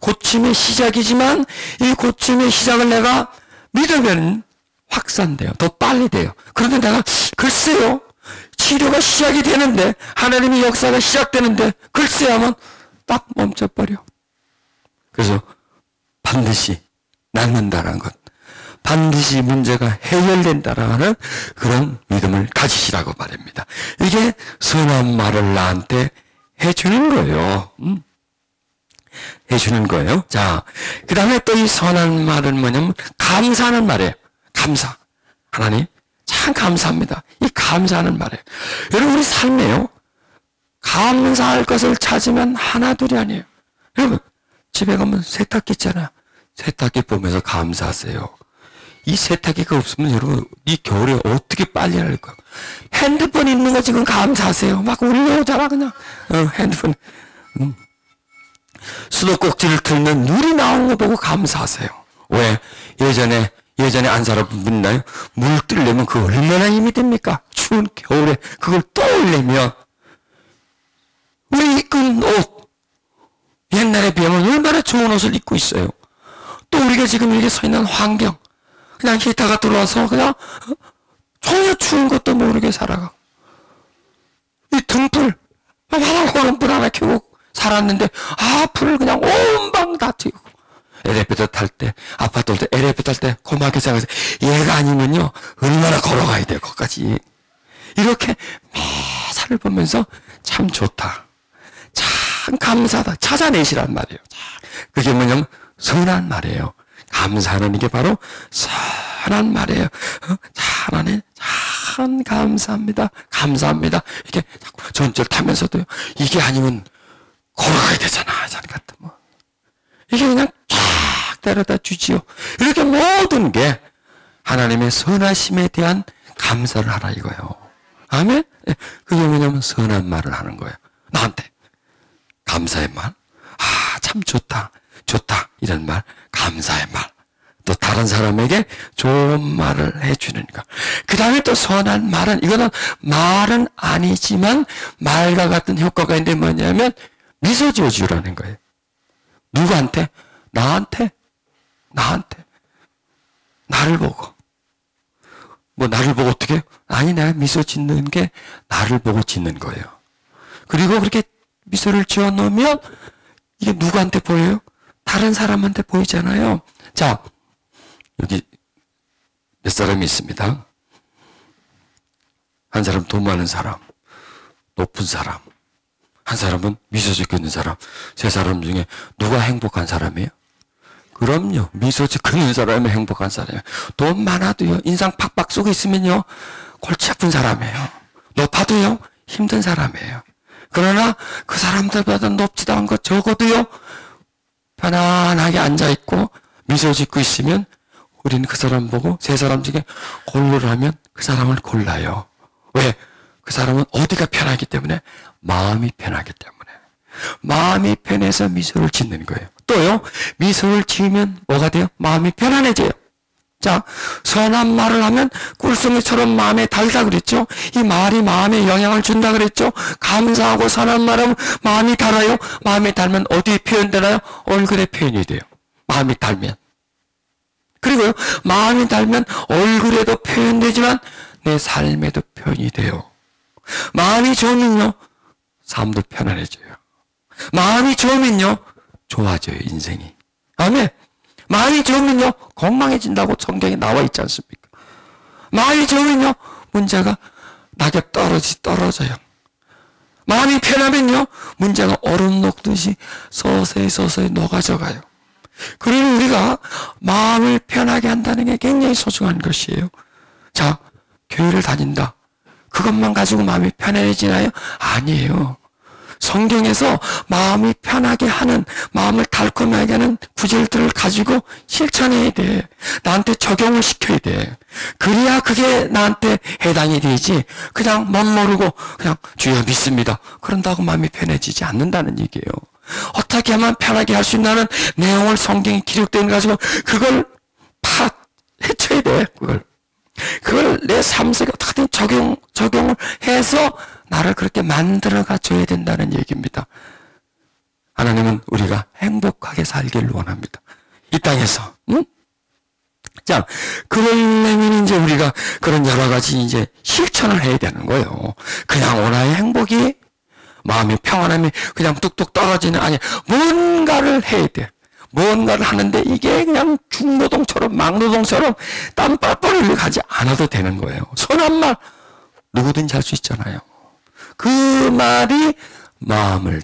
고침의 시작이지만 이 고침의 시작을 내가 믿으면 확산돼요. 더 빨리 돼요. 그런데 내가 글쎄요, 치료가 시작이 되는데, 하나님의 역사가 시작되는데 글쎄 하면 딱 멈춰버려. 그래서 반드시 낫는다는 것, 반드시 문제가 해결된다라는 그런 믿음을 가지시라고 말입니다. 이게 선한 말을 나한테 해주는 거예요. 해주는 거예요. 자, 그 다음에 또 이 선한 말은 뭐냐면 감사하는 말이에요. 감사. 하나님 참 감사합니다. 이 감사하는 말이에요. 여러분, 우리 삶에요, 감사할 것을 찾으면 하나둘이 아니에요. 여러분, 집에 가면 세탁기 있잖아요. 세탁기 보면서 감사하세요. 이 세탁기가 없으면 여러분, 이 겨울에 어떻게 빨리 할까? 핸드폰 있는 거 지금 감사하세요. 막 올려오잖아, 그냥. 핸드폰. 수도꼭지를 틀면 물이 나오는 거 보고 감사하세요. 왜? 예전에 안 살아보셨나요? 물 뜨려면 그 얼마나 힘이 됩니까? 추운 겨울에 그걸 떠올리면, 우리 입은 옷, 옛날에 비하면 얼마나 좋은 옷을 입고 있어요. 또 우리가 지금 이렇게 서 있는 환경, 그냥 히터가 들어와서 그냥 전혀 추운 것도 모르게 살아가. 이 등불, 하나는 불 하나 켜고 살았는데, 불을 그냥 온 방 다 튀고. 엘리베이터 탈 때, 아파트 올 때, 엘리베이터 탈 때, 고맙게 생각해서, 얘가 아니면요, 얼마나 걸어가야 돼, 거기까지. 이렇게 매사를 보면서 참 좋다. 참 감사하다. 찾아내시란 말이에요. 그게 뭐냐면, 선한 말이에요. 감사하는 이게 바로 선한 말이에요. 하나님 참 감사합니다. 감사합니다. 이렇게 자꾸 전철 타면서도요, 이게 아니면 걸어가야 되잖아. 예전 같으면. 이게 그냥 쫙 데려다 주지요. 이렇게 모든 게 하나님의 선하심에 대한 감사를 하라 이거예요. 아멘? 그게 뭐냐면 선한 말을 하는 거예요. 나한테. 감사의 말. 참 좋다. 좋다. 이런 말. 감사의 말. 또 다른 사람에게 좋은 말을 해주는 것. 그 다음에 또 선한 말은, 이거는 말은 아니지만 말과 같은 효과가 있는데 뭐냐면 미소 지어주라는 거예요. 누구한테? 나한테. 나를 보고. 뭐 나를 보고 어떻게 해요? 아니, 내가 미소 짓는 게 나를 보고 짓는 거예요. 그리고 그렇게 미소를 지어 놓으면 이게 누구한테 보여요? 다른 사람한테 보이잖아요. 자, 여기 몇 사람이 있습니다. 한 사람 돈 많은 사람, 높은 사람, 한 사람은 미소 짓고 있는 사람. 세 사람 중에 누가 행복한 사람이에요? 그럼요, 미소 짓고 있는 사람이 행복한 사람이에요. 돈 많아도요, 인상 팍팍 쏘고 있으면요, 골치 아픈 사람이에요. 높아도요, 힘든 사람이에요. 그러나 그 사람들보다 높지도 않고 적어도요, 편안하게 앉아있고 미소 짓고 있으면 우리는 그 사람 보고 세 사람 중에 고르라면 그 사람을 골라요. 왜? 그 사람은 어디가 편하기 때문에? 마음이 편하기 때문에. 마음이 편해서 미소를 짓는 거예요. 또요, 미소를 지으면 뭐가 돼요? 마음이 편안해져요. 자, 선한 말을 하면 꿀송이처럼 마음에 달다 그랬죠? 이 말이 마음에 영향을 준다 그랬죠? 감사하고 선한 말하면 마음이 달아요. 마음이 달면 어디에 표현되나요? 얼굴에 표현이 돼요. 마음이 달면. 그리고요, 마음이 달면 얼굴에도 표현되지만 내 삶에도 표현이 돼요. 마음이 좋으면요, 삶도 편안해져요. 마음이 좋으면요, 좋아져요, 인생이. 아멘. 마음이 좋으면요, 건강해진다고 성경에 나와 있지 않습니까? 마음이 좋으면요, 문제가 낙엽 떨어져요. 마음이 편하면요, 문제가 얼음 녹듯이 서서히 녹아져가요. 그러니 우리가 마음을 편하게 한다는 게 굉장히 소중한 것이에요. 자, 교회를 다닌다. 그것만 가지고 마음이 편안해지나요? 아니에요. 성경에서 마음이 편하게 하는, 마음을 달콤하게 하는 구절들을 가지고 실천해야 돼. 나한테 적용을 시켜야 돼. 그래야 그게 나한테 해당이 되지. 그냥 멋모르고 그냥 주여 믿습니다. 그런다고 마음이 편해지지 않는다는 얘기예요. 어떻게 하면 편하게 할 수 있나는 내용을 성경에 기록된 거 가지고 그걸 헤쳐야 돼. 그걸 내 삶 속에 어떻게든 적용을 해서 나를 그렇게 만들어가 줘야 된다는 얘기입니다. 하나님은 우리가 행복하게 살기를 원합니다. 이 땅에서. 응? 자, 그러려면 이제 우리가 그런 여러 가지 이제 실천을 해야 되는 거예요. 그냥 오나의 행복이, 마음의 평안함이 그냥 뚝뚝 떨어지는, 아니, 뭔가를 해야 돼. 뭔가를 하는데 이게 그냥 중노동처럼 막노동처럼 땀 뻘뻘 흘리고 가지 않아도 되는 거예요. 선한 말 누구든지 할 수 있잖아요. 그 말이 마음을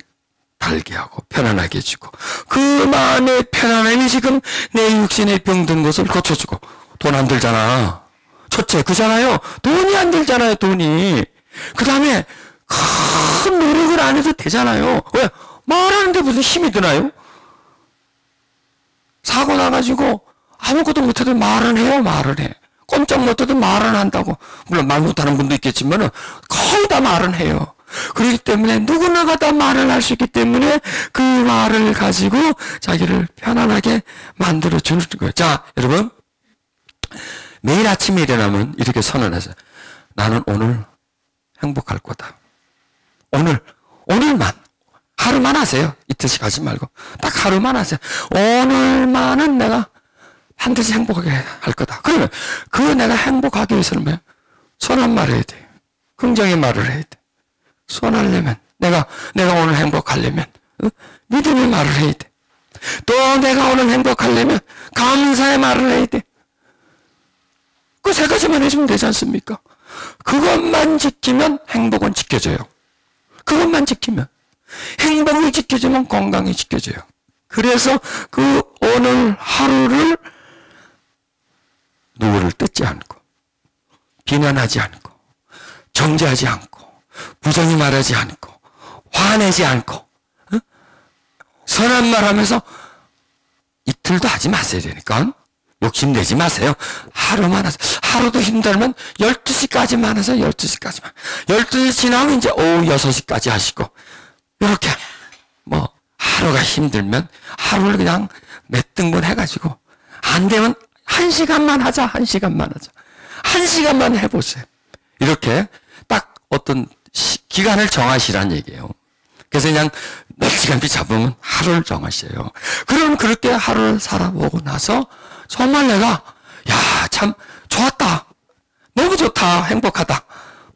달게 하고 편안하게 해주고, 그 마음의 편안함이 지금 내 육신에 병든 것을 고쳐주고. 돈 안 들잖아. 첫째 그잖아요. 돈이 안 들잖아요. 돈이. 그 다음에 큰 노력을 안 해도 되잖아요. 왜? 말하는데 무슨 힘이 드나요? 사고 나가지고 아무것도 못해도 말은 해요. 말은 해. 꼼짝 못해도 말은 한다고. 물론 말 못하는 분도 있겠지만은 거의 다 말은 해요. 그렇기 때문에 누구나가 다 말을 할 수 있기 때문에 그 말을 가지고 자기를 편안하게 만들어주는 거예요. 자, 여러분, 매일 아침에 일어나면 이렇게 선언하세요. 나는 오늘 행복할 거다. 오늘만. 하루만 하세요. 이틀씩 하지 말고. 딱 하루만 하세요. 오늘만은 내가 반드시 행복하게 할 거다. 그러면 그 내가 행복하기 위해서는 뭐예요? 선한 말을 해야 돼. 긍정의 말을 해야 돼. 선하려면, 내가 오늘 행복하려면 믿음의 말을 해야 돼. 또 내가 오늘 행복하려면 감사의 말을 해야 돼. 그 세 가지만 해주면 되지 않습니까? 그것만 지키면 행복은 지켜져요. 그것만 지키면. 행복이 지켜지면 건강이 지켜져요. 그래서 그 오늘 하루를 누구를 뜯지 않고, 비난하지 않고, 정죄하지 않고, 부정히 말하지 않고, 화내지 않고, 선한 말 하면서 이틀도 하지 마세요. 되니까 욕심내지 마세요. 하루만 하세요. 하루도 힘들면 12시까지만 하세요. 12시까지만. 12시 지나면 이제 오후 6시까지 하시고, 이렇게 하루가 힘들면 하루를 그냥 몇 등분 해가지고, 안 되면 1시간만 하자. 1시간만 해보세요. 이렇게 딱 어떤 기간을 정하시란 얘기예요. 그래서 그냥 몇 시간씩 잡으면 하루를 정하셔요. 그럼 그렇게 하루를 살아보고 나서 정말 내가 참 좋았다. 너무 좋다. 행복하다.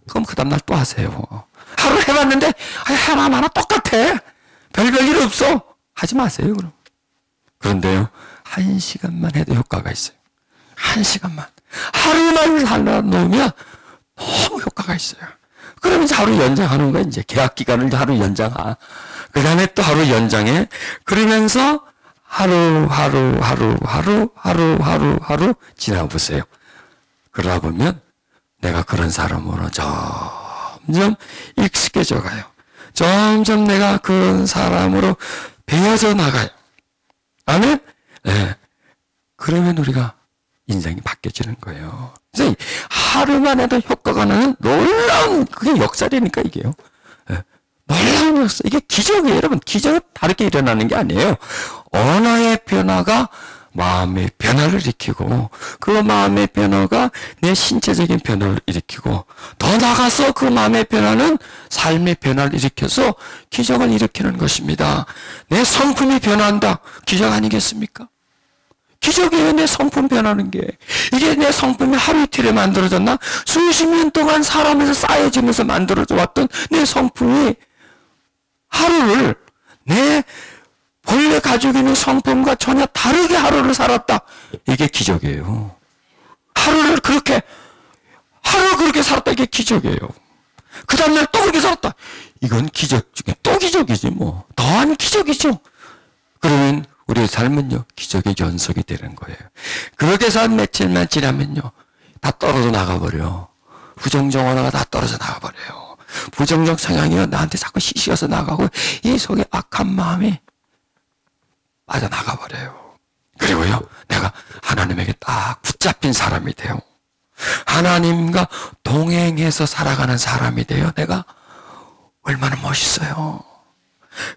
그럼 그 다음날 또 하세요. 하루 해봤는데 하나마나 똑같아. 별일 없어. 하지 마세요. 그럼. 그런데요, 1시간만 해도 효과가 있어요. 1시간만. 하루만 살아놓으면 너무 효과가 있어요. 그러면 이제 하루 연장하는 거야. 이제 계약 기간을 하루 연장하. 그 다음에 또 하루 연장해. 그러면서 하루 지나보세요. 그러다 보면 내가 그런 사람으로 점점 익숙해져 가요. 점점 내가 그런 사람으로 배워져 나가요. 아멘? 네. 그러면 우리가 인생이 바뀌어지는 거예요. 그래서 하루만 해도 효과가 나는 놀라운 그게 역사라니까 이게요. 놀라운 역사. 이게 기적이에요, 여러분. 기적은 다르게 일어나는 게 아니에요. 언어의 변화가 마음의 변화를 일으키고 그 마음의 변화가 내 신체적인 변화를 일으키고 더 나아가서 그 마음의 변화는 삶의 변화를 일으켜서 기적을 일으키는 것입니다. 내 성품이 변한다. 기적 아니겠습니까? 기적이에요. 내 성품 변하는 게. 이게 내 성품이 하루 이틀에 만들어졌나? 수십 년 동안 사람에서 쌓여지면서 만들어져 왔던 내 성품이 하루를 내 본래 가지고 있는 성품과 전혀 다르게 하루를 살았다. 이게 기적이에요. 하루 그렇게 살았다. 이게 기적이에요. 그 다음날 또 그렇게 살았다. 이건 기적 중에 또 기적이지 뭐. 더한 기적이죠. 그러면 우리의 삶은요, 기적의 연속이 되는 거예요. 그렇게 해서 며칠만 지나면요, 다 떨어져 나가버려. 부정적 언어가 다 떨어져 나가버려요. 부정적 성향이요, 나한테 자꾸 시시해서 나가고, 이 속에 악한 마음이 빠져나가버려요. 그리고요, 내가 하나님에게 딱 붙잡힌 사람이 돼요. 하나님과 동행해서 살아가는 사람이 돼요. 내가 얼마나 멋있어요.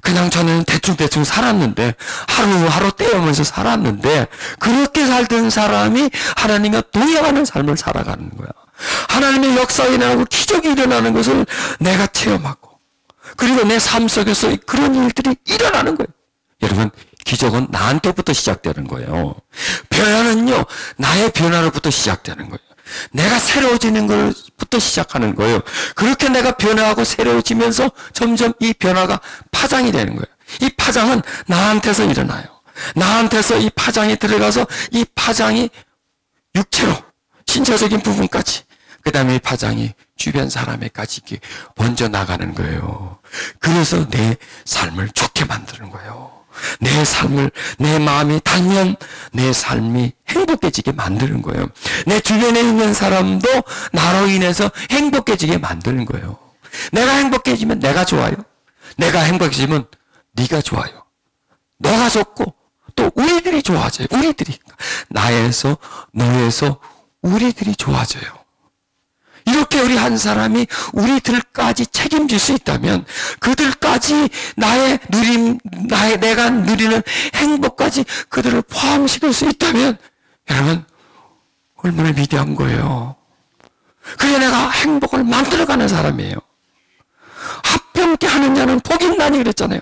그냥 저는 대충 살았는데 하루하루 떼어면서 살았는데 그렇게 살던 사람이 하나님과 동행하는 삶을 살아가는 거야. 하나님의 역사가 일어나고 기적이 일어나는 것을 내가 체험하고 그리고 내 삶 속에서 그런 일들이 일어나는 거예요. 여러분, 기적은 나한테부터 시작되는 거예요. 변화는요, 나의 변화로부터 시작되는 거예요. 내가 새로워지는 것부터 시작하는 거예요. 그렇게 내가 변화하고 새로워지면서 점점 이 변화가 파장이 되는 거예요. 이 파장은 나한테서 일어나요. 나한테서 이 파장이 들어가서 이 파장이 육체로, 신체적인 부분까지, 그 다음에 이 파장이 주변 사람에까지 번져 나가는 거예요. 그래서 내 삶을 좋게 만드는 거예요. 내 삶을, 내 마음이 달면 내 삶이 행복해지게 만드는 거예요. 내 주변에 있는 사람도 나로 인해서 행복해지게 만드는 거예요. 내가 행복해지면 내가 좋아요. 내가 행복해지면 네가 좋아요. 너가 좋고 또 우리들이 좋아져요. 우리들이. 나에서, 너에서 우리들이 좋아져요. 이렇게 우리 한 사람이 우리들까지 책임질 수 있다면 그들까지 내가 누리는 행복까지 그들을 포함시킬 수 있다면 여러분 얼마나 위대한 거예요. 그게 내가 행복을 만들어가는 사람이에요. 합평케 하는 자는 복이 있나니 그랬잖아요.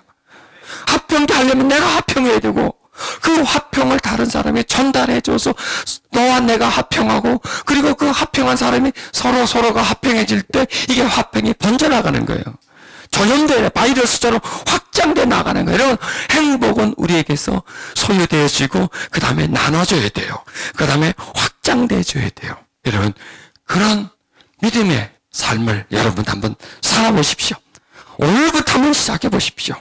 합평케 하려면 내가 합평해야 되고 그 화평을 다른 사람이 전달해줘서 너와 내가 화평하고 그리고 그 화평한 사람이 서로가 화평해질 때 이게 화평이 번져나가는 거예요. 전염되어 바이러스처럼 확장돼 나가는 거예요. 여러분, 행복은 우리에게서 소유되어지고 그 다음에 나눠줘야 돼요. 그 다음에 확장돼줘야 돼요. 여러분, 그런 믿음의 삶을 여러분 한번 살아보십시오. 오늘부터 한번 시작해 보십시오.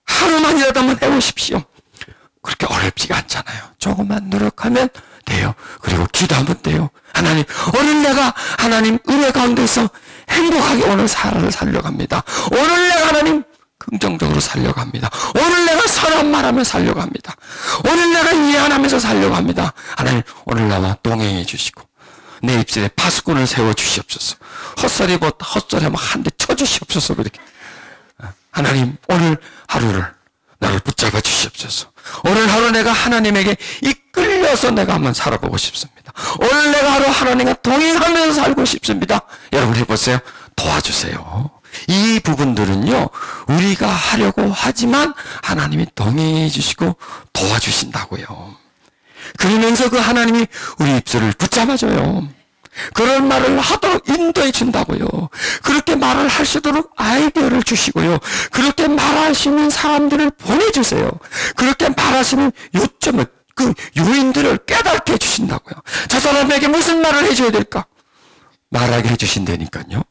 하루만이라도 한번 해보십시오. 그렇게 어렵지가 않잖아요. 조금만 노력하면 돼요. 그리고 기도하면 돼요. 하나님, 오늘 내가 하나님 은혜 가운데서 행복하게 오늘 살아를 살려고 합니다. 오늘 내가 하나님 긍정적으로 살려고 합니다. 오늘 내가 선한 말하며 살려고 합니다. 오늘 내가 이해하면서 살려고 합니다. 하나님, 오늘 나와 동행해 주시고 내 입술에 파수꾼을 세워 주시옵소서. 헛소리하면 한 대 쳐 주시옵소서. 그렇게 하나님, 오늘 하루를 나를 붙잡아 주시옵소서. 오늘 하루 내가 하나님에게 이끌려서 내가 한번 살아보고 싶습니다. 오늘 내가 하루 하나님과 동행하면서 살고 싶습니다. 여러분 해보세요. 도와주세요. 이 부분들은요, 우리가 하려고 하지만 하나님이 동행해 주시고 도와주신다고요. 그러면서 그 하나님이 우리 입술을 붙잡아줘요. 그런 말을 하도록 인도해 준다고요. 그렇게 말을 할 수 있도록 아이디어를 주시고요. 그렇게 말하시는 사람들을 보내주세요. 그렇게 말하시는 요점을, 그 요인들을 깨닫게 해주신다고요. 저 사람에게 무슨 말을 해줘야 될까? 말하게 해주신다니까요.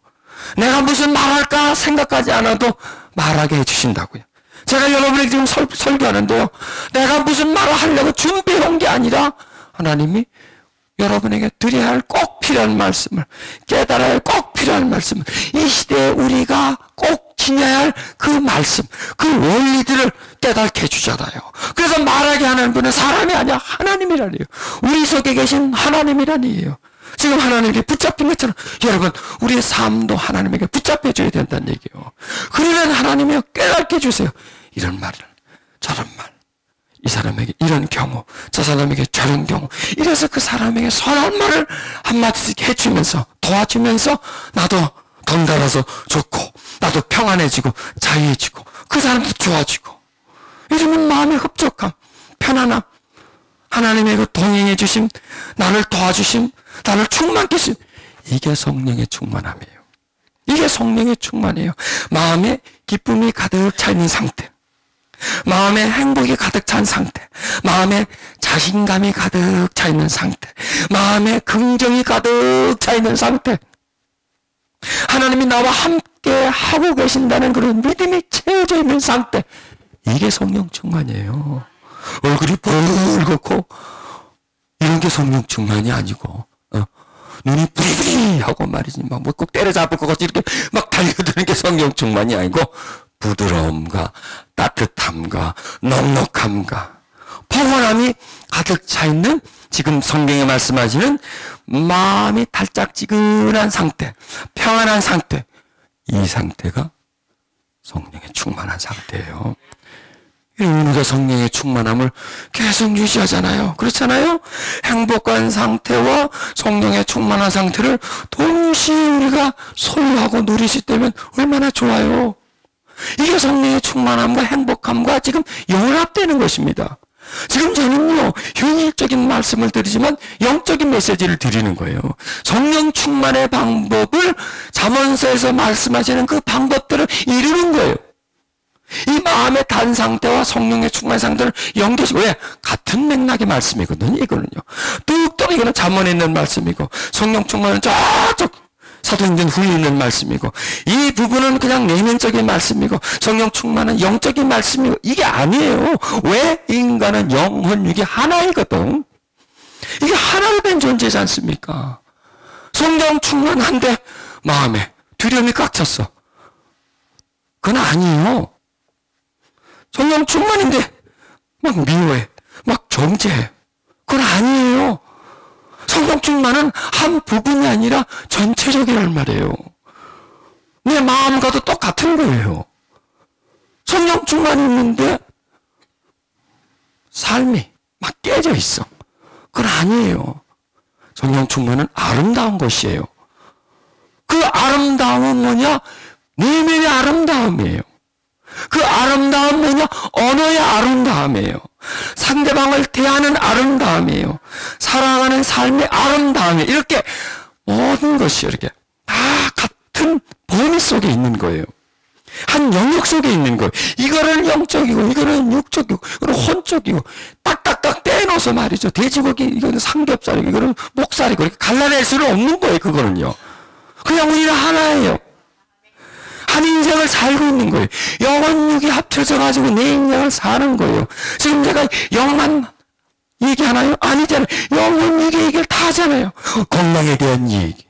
내가 무슨 말할까 생각하지 않아도 말하게 해주신다고요. 제가 여러분에게 지금 설교하는데요. 내가 무슨 말을 하려고 준비해온 게 아니라 하나님이 여러분에게 드려야 할 꼭 필요한 말씀을, 깨달아야 할 꼭 필요한 말씀을, 이 시대에 우리가 꼭 지녀야 할 그 말씀, 그 원리들을 깨닫게 해주잖아요. 그래서 말하게 하는 분은 사람이 아니야 하나님이라니요. 우리 속에 계신 하나님이라니요. 지금 하나님에게 붙잡힌 것처럼 여러분 우리의 삶도 하나님에게 붙잡혀줘야 된다는 얘기예요. 그러면 하나님이 깨닫게 해주세요. 이런 말을 저런 말, 이 사람에게 이런 경우, 저 사람에게 저런 경우, 이래서 그 사람에게 선한 말을 한마디씩 해주면서 도와주면서 나도 덩달아서 좋고 나도 평안해지고 자유해지고 그 사람도 좋아지고, 요즘은 마음의 흡족함, 편안함, 하나님의 그 동행해 주심, 나를 도와주심, 나를 충만케 하심, 이게 성령의 충만함이에요. 이게 성령의 충만이에요. 마음에 기쁨이 가득 차 있는 상태, 마음에 행복이 가득 찬 상태, 마음에 자신감이 가득 차 있는 상태, 마음에 긍정이 가득 차 있는 상태, 하나님이 나와 함께 하고 계신다는 그런 믿음이 채워져 있는 상태, 이게 성령 충만이에요. 얼굴이 붉고 이런 게 성령 충만이 아니고 눈이 부리부리하고 말이지 막 뭐 꼭 때려잡을 것 같이 이렇게 막 달려드는 게 성령 충만이 아니고, 부드러움과 따뜻함과 넉넉함과 평안함이 가득 차 있는, 지금 성경에 말씀하시는 마음이 달짝지근한 상태, 평안한 상태, 이 상태가 성령의 충만한 상태예요. 우리가 성령의 충만함을 계속 유지하잖아요. 그렇잖아요? 행복한 상태와 성령의 충만한 상태를 동시에 우리가 소유하고 누리실 때면 얼마나 좋아요. 이게 성령의 충만함과 행복함과 지금 연합되는 것입니다. 지금 저는요, 현실적인 말씀을 드리지만 영적인 메시지를 드리는 거예요. 성령 충만의 방법을 잠언서에서 말씀하시는 그 방법들을 이루는 거예요. 이 마음의 단 상태와 성령의 충만 상태를 연결시키고, 왜? 같은 맥락의 말씀이거든요, 이거는요. 뚝뚝 이거는 잠언에 있는 말씀이고, 성령 충만은 저쪽 사도행전 후에 있는 말씀이고, 이 부분은 그냥 내면적인 말씀이고, 성령 충만은 영적인 말씀이고, 이게 아니에요. 왜? 인간은 영혼 육이 하나이거든. 이게 하나로 된 존재지 않습니까? 성령 충만한데 마음에 두려움이 꽉 찼어. 그건 아니에요. 성령 충만인데 막 미워해, 막 정죄해. 그건 아니에요. 성령 충만은 한 부분이 아니라 전체적이란 말이에요. 내 마음과도 똑같은 거예요. 성령 충만이 있는데 삶이 막 깨져 있어. 그건 아니에요. 성령 충만은 아름다운 것이에요. 그 아름다움은 뭐냐? 내면의 아름다움이에요. 그 아름다움은 뭐냐? 언어의 아름다움이에요. 상대방을 대하는 아름다움이에요. 살아가는 삶의 아름다움이에요. 이렇게 모든 것이 이렇게 다 같은 범위 속에 있는 거예요. 한 영역 속에 있는 거예요. 이거는 영적이고 이거는 육적이고 이거는 혼적이고 딱딱딱 떼어놓아서 말이죠. 돼지고기 이거는 삼겹살이고 이거는 목살이고 이렇게 갈라낼 수는 없는 거예요. 그거는요. 그냥 우리는 하나예요. 한 인생을 살고 있는 거예요. 영혼 육이 합쳐져 가지고 내 인생을 사는 거예요. 지금 제가 영만 얘기하나요? 아니잖아요. 영혼 육의 얘기를 다 하잖아요. 건강에 대한 얘기,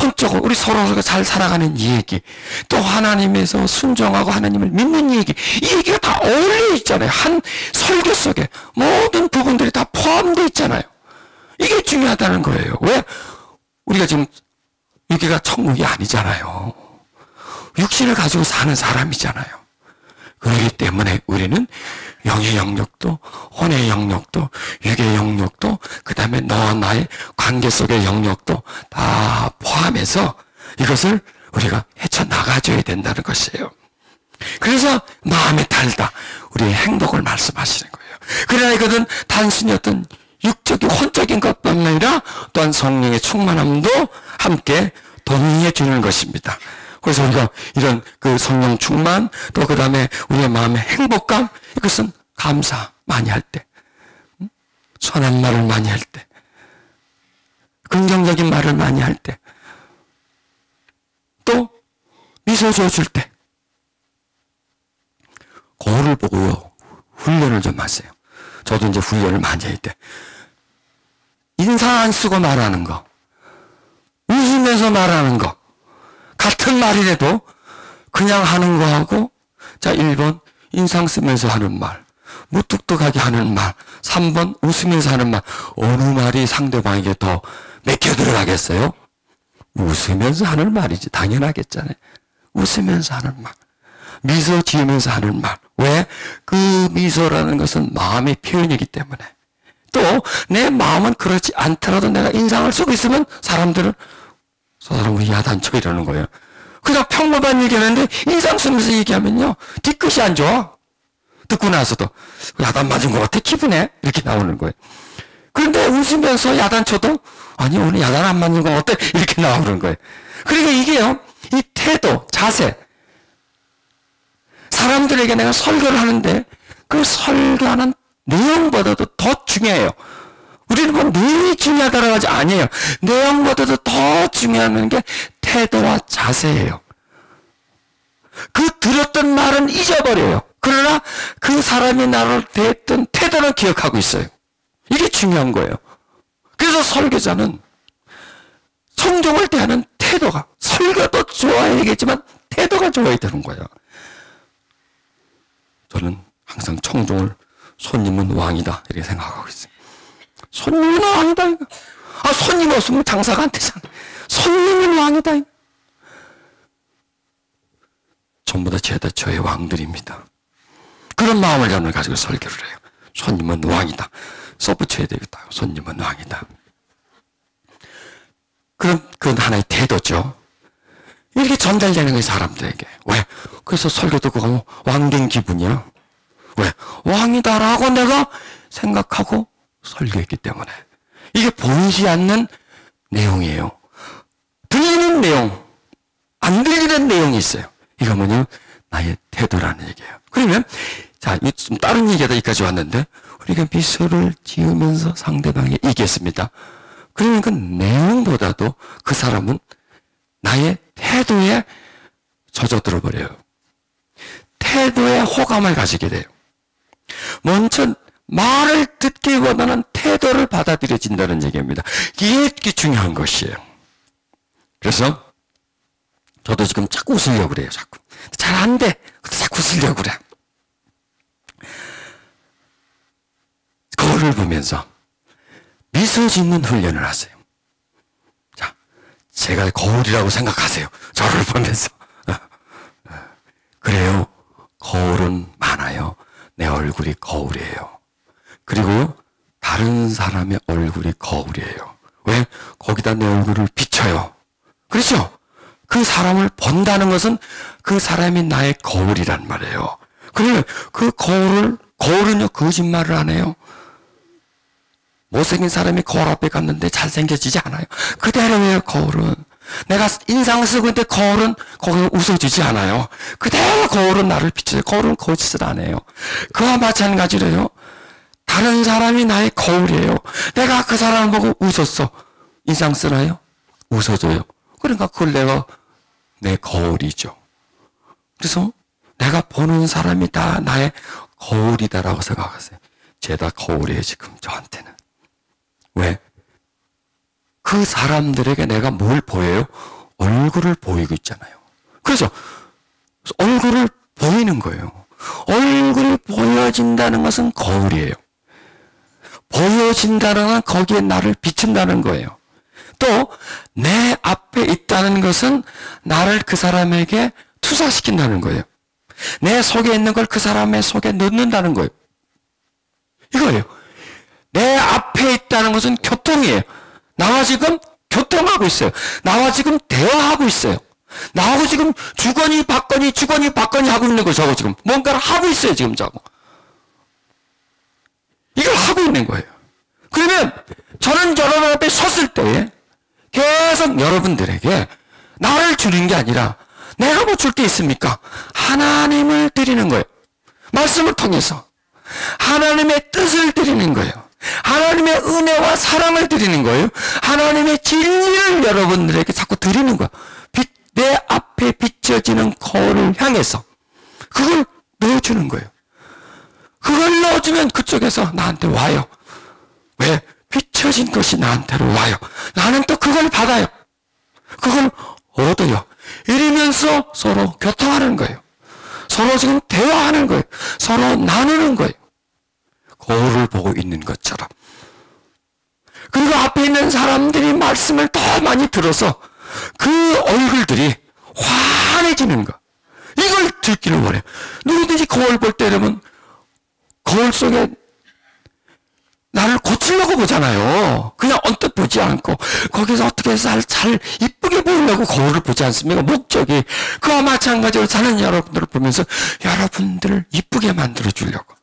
혼적으로 우리 서로가 잘 살아가는 얘기, 또 하나님에서 순종하고 하나님을 믿는 얘기, 이 얘기가 다 어울려 있잖아요. 한 설교 속에 모든 부분들이 다 포함되어 있잖아요. 이게 중요하다는 거예요. 왜? 우리가 지금 여기가 천국이 아니잖아요. 육신을 가지고 사는 사람이잖아요. 그렇기 때문에 우리는 영의 영역도, 혼의 영역도, 육의 영역도, 그 다음에 너와 나의 관계 속의 영역도 다 포함해서 이것을 우리가 헤쳐나가줘야 된다는 것이에요. 그래서 마음에 달다, 우리의 행복을 말씀하시는 거예요. 그러나 이것은 단순히 어떤 육적인, 혼적인 것뿐만 아니라 또한 성령의 충만함도 함께 동의해 주는 것입니다. 그래서 우리가 이런 그 성령 충만, 또 그 다음에 우리의 마음의 행복감, 이것은 감사 많이 할 때, 선한 말을 많이 할 때, 긍정적인 말을 많이 할 때, 또 미소 지어줄 때, 거울을 보고요, 훈련을 좀 하세요. 저도 이제 훈련을 많이 할 때, 인사 안 쓰고 말하는 거, 웃으면서 말하는 거, 같은 말이라도 그냥 하는 거하고, 자, 1번 인상 쓰면서 하는 말, 무뚝뚝하게 하는 말, 3번 웃으면서 하는 말, 어느 말이 상대방에게 더 맥혀 들어가겠어요? 웃으면서 하는 말이지. 당연하겠잖아요. 웃으면서 하는 말, 미소 지으면서 하는 말. 왜? 그 미소라는 것은 마음의 표현이기 때문에. 또 내 마음은 그렇지 않더라도 내가 인상을 쓰고 있으면 사람들은 저 사람은 야단쳐 이러는 거예요. 그냥 평범한 얘기하는데 인상 쓰면서 얘기하면요 뒤끝이 안 좋아. 듣고 나서도 야단 맞은 것 같아, 기분에 이렇게 나오는 거예요. 그런데 웃으면서 야단 쳐도 아니 오늘 야단 안 맞는 건 어때? 이렇게 나오는 거예요. 그러니까 이게요, 이 태도, 자세, 사람들에게 내가 설교를 하는데 그 설교하는 내용보다도 더 중요해요. 우리는 뭐 내용이 중요하다고 하지 아니에요. 내용보다도 더 중요한 게 태도와 자세예요. 그 들었던 말은 잊어버려요. 그러나 그 사람이 나를 대했던 태도는 기억하고 있어요. 이게 중요한 거예요. 그래서 설교자는 청중을 대하는 태도가, 설교도 좋아야겠지만 태도가 좋아야 되는 거예요. 저는 항상 청중을 손님은 왕이다 이렇게 생각하고 있어요. 손님은 왕이다. 아, 손님 없으면 장사가 안 되잖아. 손님은 왕이다. 전부 다 죄다 저의 왕들입니다. 그런 마음을 저는 가지고 설교를 해요. 손님은 왕이다. 써붙여야 되겠다. 손님은 왕이다. 그건 하나의 태도죠. 이렇게 전달되는 거예요, 사람들에게. 왜? 그래서 설교 듣고 가면 왕된 기분이야. 왜? 왕이다라고 내가 생각하고 설교했기 때문에. 이게 보이지 않는 내용이에요. 들리는 내용, 안 들리는 내용이 있어요. 이거 뭐냐? 나의 태도라는 얘기예요. 그러면 자, 좀 다른 얘기가 여기까지 왔는데 우리가 미소를 지으면서 상대방에게 얘기했습니다. 그러면 그 내용보다도 그 사람은 나의 태도에 젖어들어 버려요. 태도에 호감을 가지게 돼요. 먼저 말을 듣기보다는 태도를 받아들여진다는 얘기입니다. 이게 중요한 것이에요. 그래서 저도 지금 자꾸 웃으려고 그래요. 자꾸. 잘 안 돼. 자꾸 웃으려고 그래. 거울을 보면서 미소 짓는 훈련을 하세요. 자, 제가 거울이라고 생각하세요. 저를 보면서. 그래요. 거울은 많아요. 내 얼굴이 거울이에요. 그리고 다른 사람의 얼굴이 거울이에요. 왜? 거기다 내 얼굴을 비춰요. 그렇죠? 그 사람을 본다는 것은 그 사람이 나의 거울이란 말이에요. 그러면 그 거울은요, 거짓말을 안 해요. 못생긴 사람이 거울 앞에 갔는데 잘생겨지지 않아요. 그대로예요, 거울은. 내가 인상 쓰고 있는데 거울은 거기 웃어주지 않아요. 그대로 거울은 나를 비춰요. 거울은 거짓을 안 해요. 그와 마찬가지로요. 다른 사람이 나의 거울이에요. 내가 그 사람을 보고 웃었어. 인상 쓰나요? 웃어줘요. 그러니까 그걸 내가 내 거울이죠. 그래서 내가 보는 사람이 다 나의 거울이다라고 생각하세요. 죄다 거울이에요, 지금 저한테는. 왜? 그 사람들에게 내가 뭘 보여요? 얼굴을 보이고 있잖아요. 그래서 얼굴을 보이는 거예요. 얼굴이 보여진다는 것은 거울이에요. 보여진다는 건 거기에 나를 비춘다는 거예요. 또 내 앞에 있다는 것은 나를 그 사람에게 투사시킨다는 거예요. 내 속에 있는 걸 그 사람의 속에 넣는다는 거예요. 이거예요. 내 앞에 있다는 것은 교통이에요. 나와 지금 교통하고 있어요. 나와 지금 대화하고 있어요. 나하고 지금 주거니 받거니 하고 있는 거예요. 저거 지금 뭔가를 하고 있어요. 지금 저거. 이걸 하고 있는 거예요. 그러면 저는 여러분 앞에 섰을 때에 계속 여러분들에게 나를 주는 게 아니라 내가 뭐 줄 게 있습니까? 하나님을 드리는 거예요. 말씀을 통해서 하나님의 뜻을 드리는 거예요. 하나님의 은혜와 사랑을 드리는 거예요. 하나님의 진리를 여러분들에게 자꾸 드리는 거예요. 내 앞에 비춰지는 거울을 향해서 그걸 넣어주는 거예요. 그걸 넣어주면 그쪽에서 나한테 와요. 왜? 비춰진 것이 나한테로 와요. 나는 또 그걸 받아요. 그걸 얻어요. 이러면서 서로 교통하는 거예요. 서로 지금 대화하는 거예요. 서로 나누는 거예요. 거울을 보고 있는 것처럼. 그리고 앞에 있는 사람들이 말씀을 더 많이 들어서 그 얼굴들이 환해지는 거. 이걸 듣기를 원해요. 누구든지 거울 볼 때 여러분, 거울 속에 나를 고치려고 보잖아요. 그냥 언뜻 보지 않고 거기서 어떻게 잘 이쁘게 보이려고 거울을 보지 않습니까? 목적이. 그와 마찬가지로 사는 여러분들을 보면서 여러분들을 이쁘게 만들어주려고,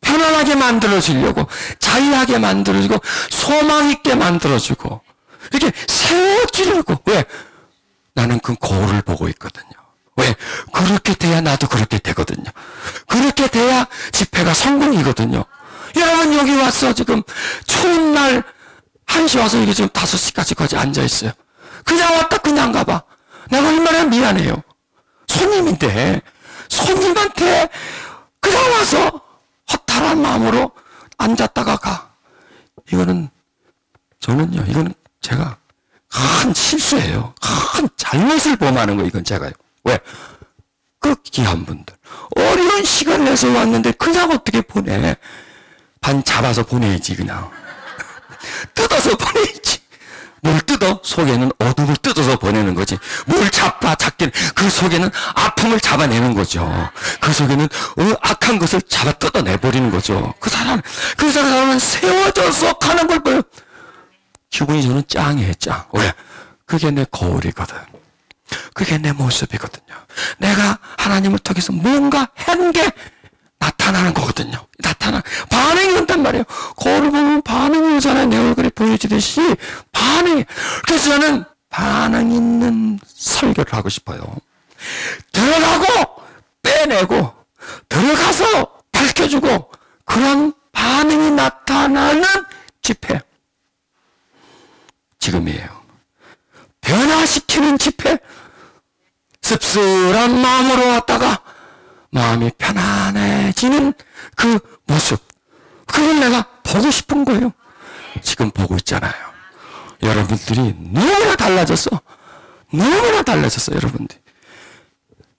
편안하게 만들어주려고, 자유하게 만들어주고, 소망 있게 만들어주고, 이렇게 세워주려고. 왜? 나는 그 거울을 보고 있거든요. 왜? 그렇게 돼야 나도 그렇게 되거든요. 그렇게 돼야 집회가 성공이거든요. 여러분 여기 와서 지금 추운 날 1시 와서 이게 지금 5시까지 거기 앉아있어요. 그냥 왔다 그냥 가봐. 내가 얼마나 미안해요. 손님인데 손님한테 그냥 와서 허탈한 마음으로 앉았다가 가. 이거는 제가 큰 실수예요. 큰 잘못을 범하는 거. 이건 제가요. 왜? 그 귀한 분들 어려운 시간 내서 왔는데 그냥 어떻게 보내? 반 잡아서 보내야지. 그냥 뜯어서 보내야지. 뭘 뜯어? 속에는 어둠을 뜯어서 보내는 거지. 뭘 잡기는 그 속에는 아픔을 잡아내는 거죠. 그 속에는 악한 것을 잡아 뜯어내버리는 거죠. 그 사람은 세워져서 가는 걸 보여. 기분이 저는 짱이에요. 짱. 왜? 그게 내 거울이거든. 그게 내 모습이거든요. 내가 하나님을 통해서 뭔가 한 게 나타나는 거거든요. 반응이 온단 말이에요. 거울을 보면 반응이 오잖아요. 내 얼굴이 보여지듯이 반응이. 그래서 저는 반응 있는 설교를 하고 싶어요. 들어가고 빼내고 들어가서 밝혀주고 그런 반응이 나타나는 집회. 지금이에요. 변화시키는 집회. 씁쓸한 마음으로 왔다가 마음이 편안해지는 그 모습. 그걸 내가 보고 싶은 거예요. 지금 보고 있잖아요. 여러분들이 너무나 달라졌어. 여러분들이.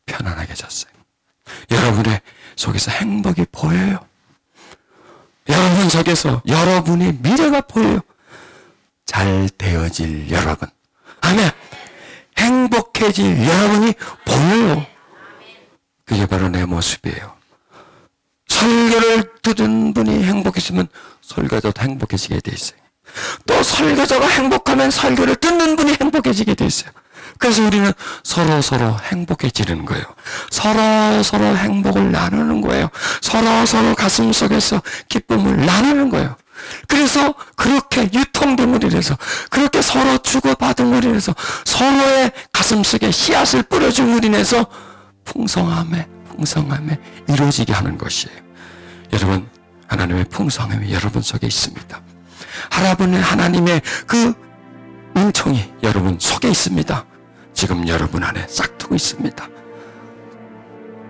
편안하게졌어요. 여러분의 속에서 행복이 보여요. 여러분 속에서 여러분의 미래가 보여요. 잘 되어질 여러분. 아멘. 행복해질 여러분이 보여요. 그게 바로 내 모습이에요. 설교를 들은 분이 행복했으면 설교자도 행복해지게 돼 있어요. 또 설교자가 행복하면 설교를 듣는 분이 행복해지게 돼 있어요. 그래서 우리는 서로 행복해지는 거예요. 서로 행복을 나누는 거예요. 서로 가슴 속에서 기쁨을 나누는 거예요. 그래서 그렇게 유통됨으로 인해서, 그렇게 서로 주고받음으로 인해서, 서로의 가슴 속에 씨앗을 뿌려줌으로 인해서 풍성함에 이루어지게 하는 것이에요. 여러분, 하나님의 풍성함이 여러분 속에 있습니다. 하나님의 그 은총이 여러분 속에 있습니다. 지금 여러분 안에 싹트고 있습니다.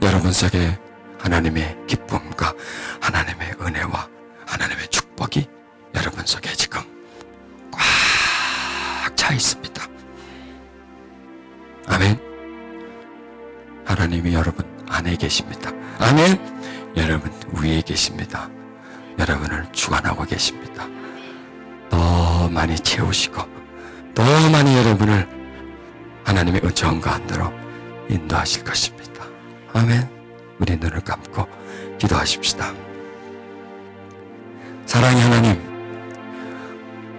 여러분 속에 하나님의 기쁨과 하나님의 은혜와 하나님의 축복이 여러분 속에 지금 꽉 차 있습니다. 아멘. 하나님이 여러분 안에 계십니다. 아멘. 여러분 위에 계십니다. 여러분을 주관하고 계십니다. 더 많이 채우시고 더 많이 여러분을 하나님의 은총 가운데로 인도하실 것입니다. 아멘. 우리 눈을 감고 기도하십시다. 사랑의 하나님,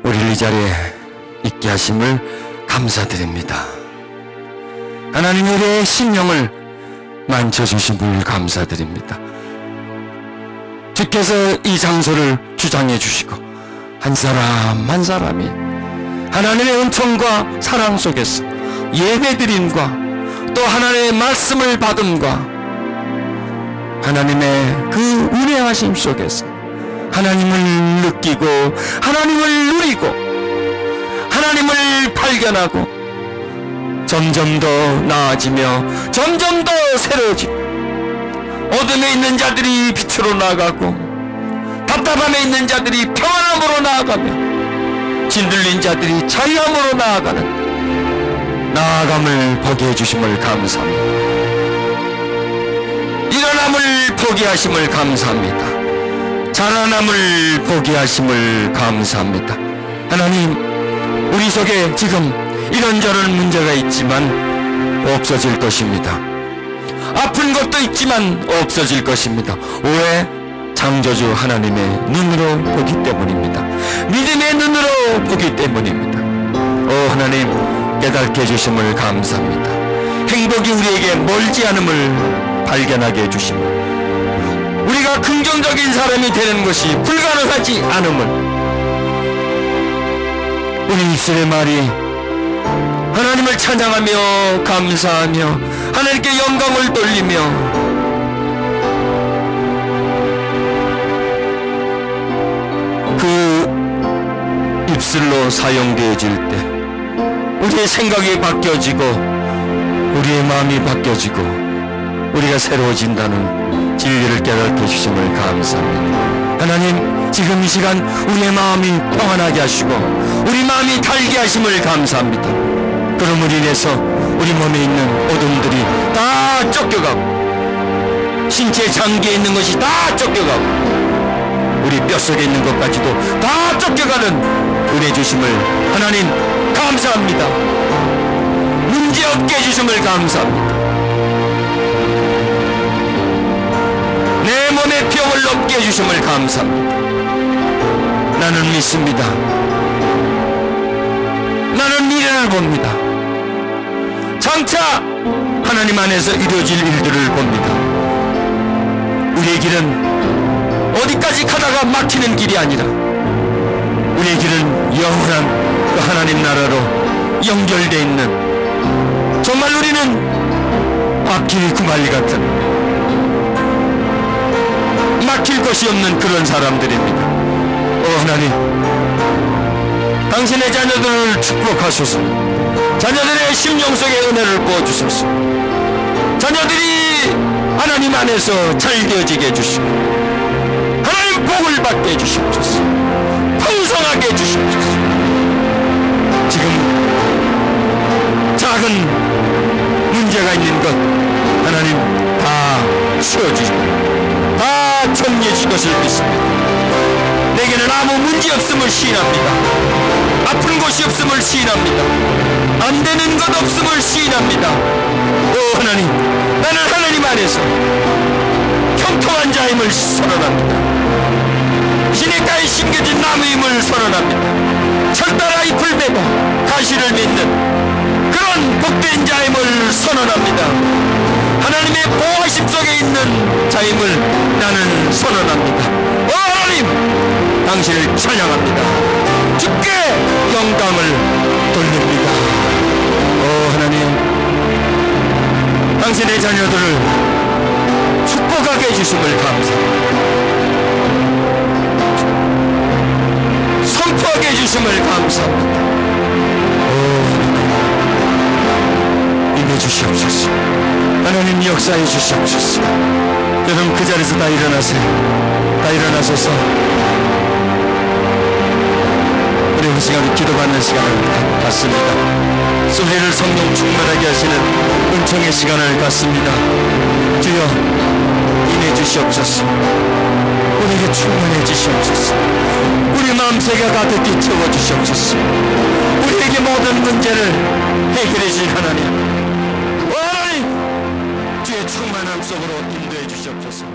우리를 이 자리에 있게 하심을 감사드립니다. 하나님, 우리의 심령을 만져주심을 감사드립니다. 주께서 이 장소를 주장해 주시고 한 사람 한 사람이 하나님의 은총과 사랑 속에서 예배드림과 또 하나님의 말씀을 받음과 하나님의 그 은혜하심 속에서 하나님을 느끼고 하나님을 누리고 하나님을 발견하고 점점 더 나아지며 점점 더 새로워지고 어둠에 있는 자들이 빛으로 나아가고 답답함에 있는 자들이 평안함으로 나아가며 짓눌린 자들이 자유함으로 나아가는 나아감을 보게 해주심을 감사합니다. 보게 하심을 감사합니다. 자라남을 보게 하심을 감사합니다. 하나님, 우리 속에 지금 이런저런 문제가 있지만 없어질 것입니다. 아픈 것도 있지만 없어질 것입니다. 왜? 창조주 하나님의 눈으로 보기 때문입니다. 믿음의 눈으로 보기 때문입니다. 하나님, 깨닫게 해주심을 감사합니다. 행복이 우리에게 멀지 않음을 발견하게 해주심을, 우리가 긍정적인 사람이 되는 것이 불가능하지 않음을, 우리 입술의 말이 하나님을 찬양하며 감사하며 하나님께 영광을 돌리며 그 입술로 사용되어질 때 우리의 생각이 바뀌어지고 우리의 마음이 바뀌어지고 우리가 새로워진다는 진리를 깨닫게 해주심을 감사합니다. 하나님, 지금 이 시간 우리의 마음이 평안하게 하시고 우리 마음이 달게 하심을 감사합니다. 그럼으로 인해서 우리 몸에 있는 어둠들이 다 쫓겨가고 신체 장기에 있는 것이 다 쫓겨가고 우리 뼛속에 있는 것까지도 다 쫓겨가는 은혜 주심을 하나님 감사합니다. 문제없게 해주심을 감사합니다. 내 몸의 병을 없게 해주심을 감사합니다. 나는 믿습니다. 나는 미래를 봅니다. 장차 하나님 안에서 이루어질 일들을 봅니다. 우리의 길은 어디까지 가다가 막히는 길이 아니라 우리의 길은 영원한 그 하나님 나라로 연결되어 있는, 정말 우리는 앞길 구말리 같은 막힐 것이 없는 그런 사람들입니다. 하나님, 당신의 자녀들을 축복하소서. 자녀들의 심령 속에 은혜를 부어주소서. 자녀들이 하나님 안에서 잘 되어지게 해주시고 하나님 복을 받게 해주시옵소서. 풍성하게 해주시옵소서. 지금 작은 문제가 있는 것 하나님 다 치워주시고 다 정리해 주실 것을 믿습니다. 내게는 아무 문제 없음을 시인합니다. 아픈 곳이 없음을 시인합니다. 안 되는 것 없음을 시인합니다. 하나님, 나는 하나님 안에서 형통한 자임을 선언합니다. 시냇가에 심겨진 나무임을 선언합니다. 철따라 잎을 베고 가시를 맺는 그런 복된 자임을 선언합니다. 하나님의 보호하심 속에 있는 자임을 나는 선언합니다. 하나님, 당신을 찬양합니다. 주께 영광을 돌립니다. 하나님, 당신의 자녀들을 축복하게 해주심을 감사합니다. 선포하게 해주심을 감사합니다. 임해 주시옵소서. 하나님, 역사해 주시옵소서. 여러분 그 자리에서 다 일어나세요. 다 일어나셔서 우리 그 시간을 기도받는 시간을 갖습니다. 소리를 성령 충만하게 하시는 은총의 시간을 갖습니다. 주여, 임해 주시옵소서. 우리에게 충만해 주시옵소서. 우리 마음속에 가득히 채워주시옵소서. 우리에게 모든 문제를 해결해 주신 하나님, 주의 충만함 속으로 인도해 주시옵소서.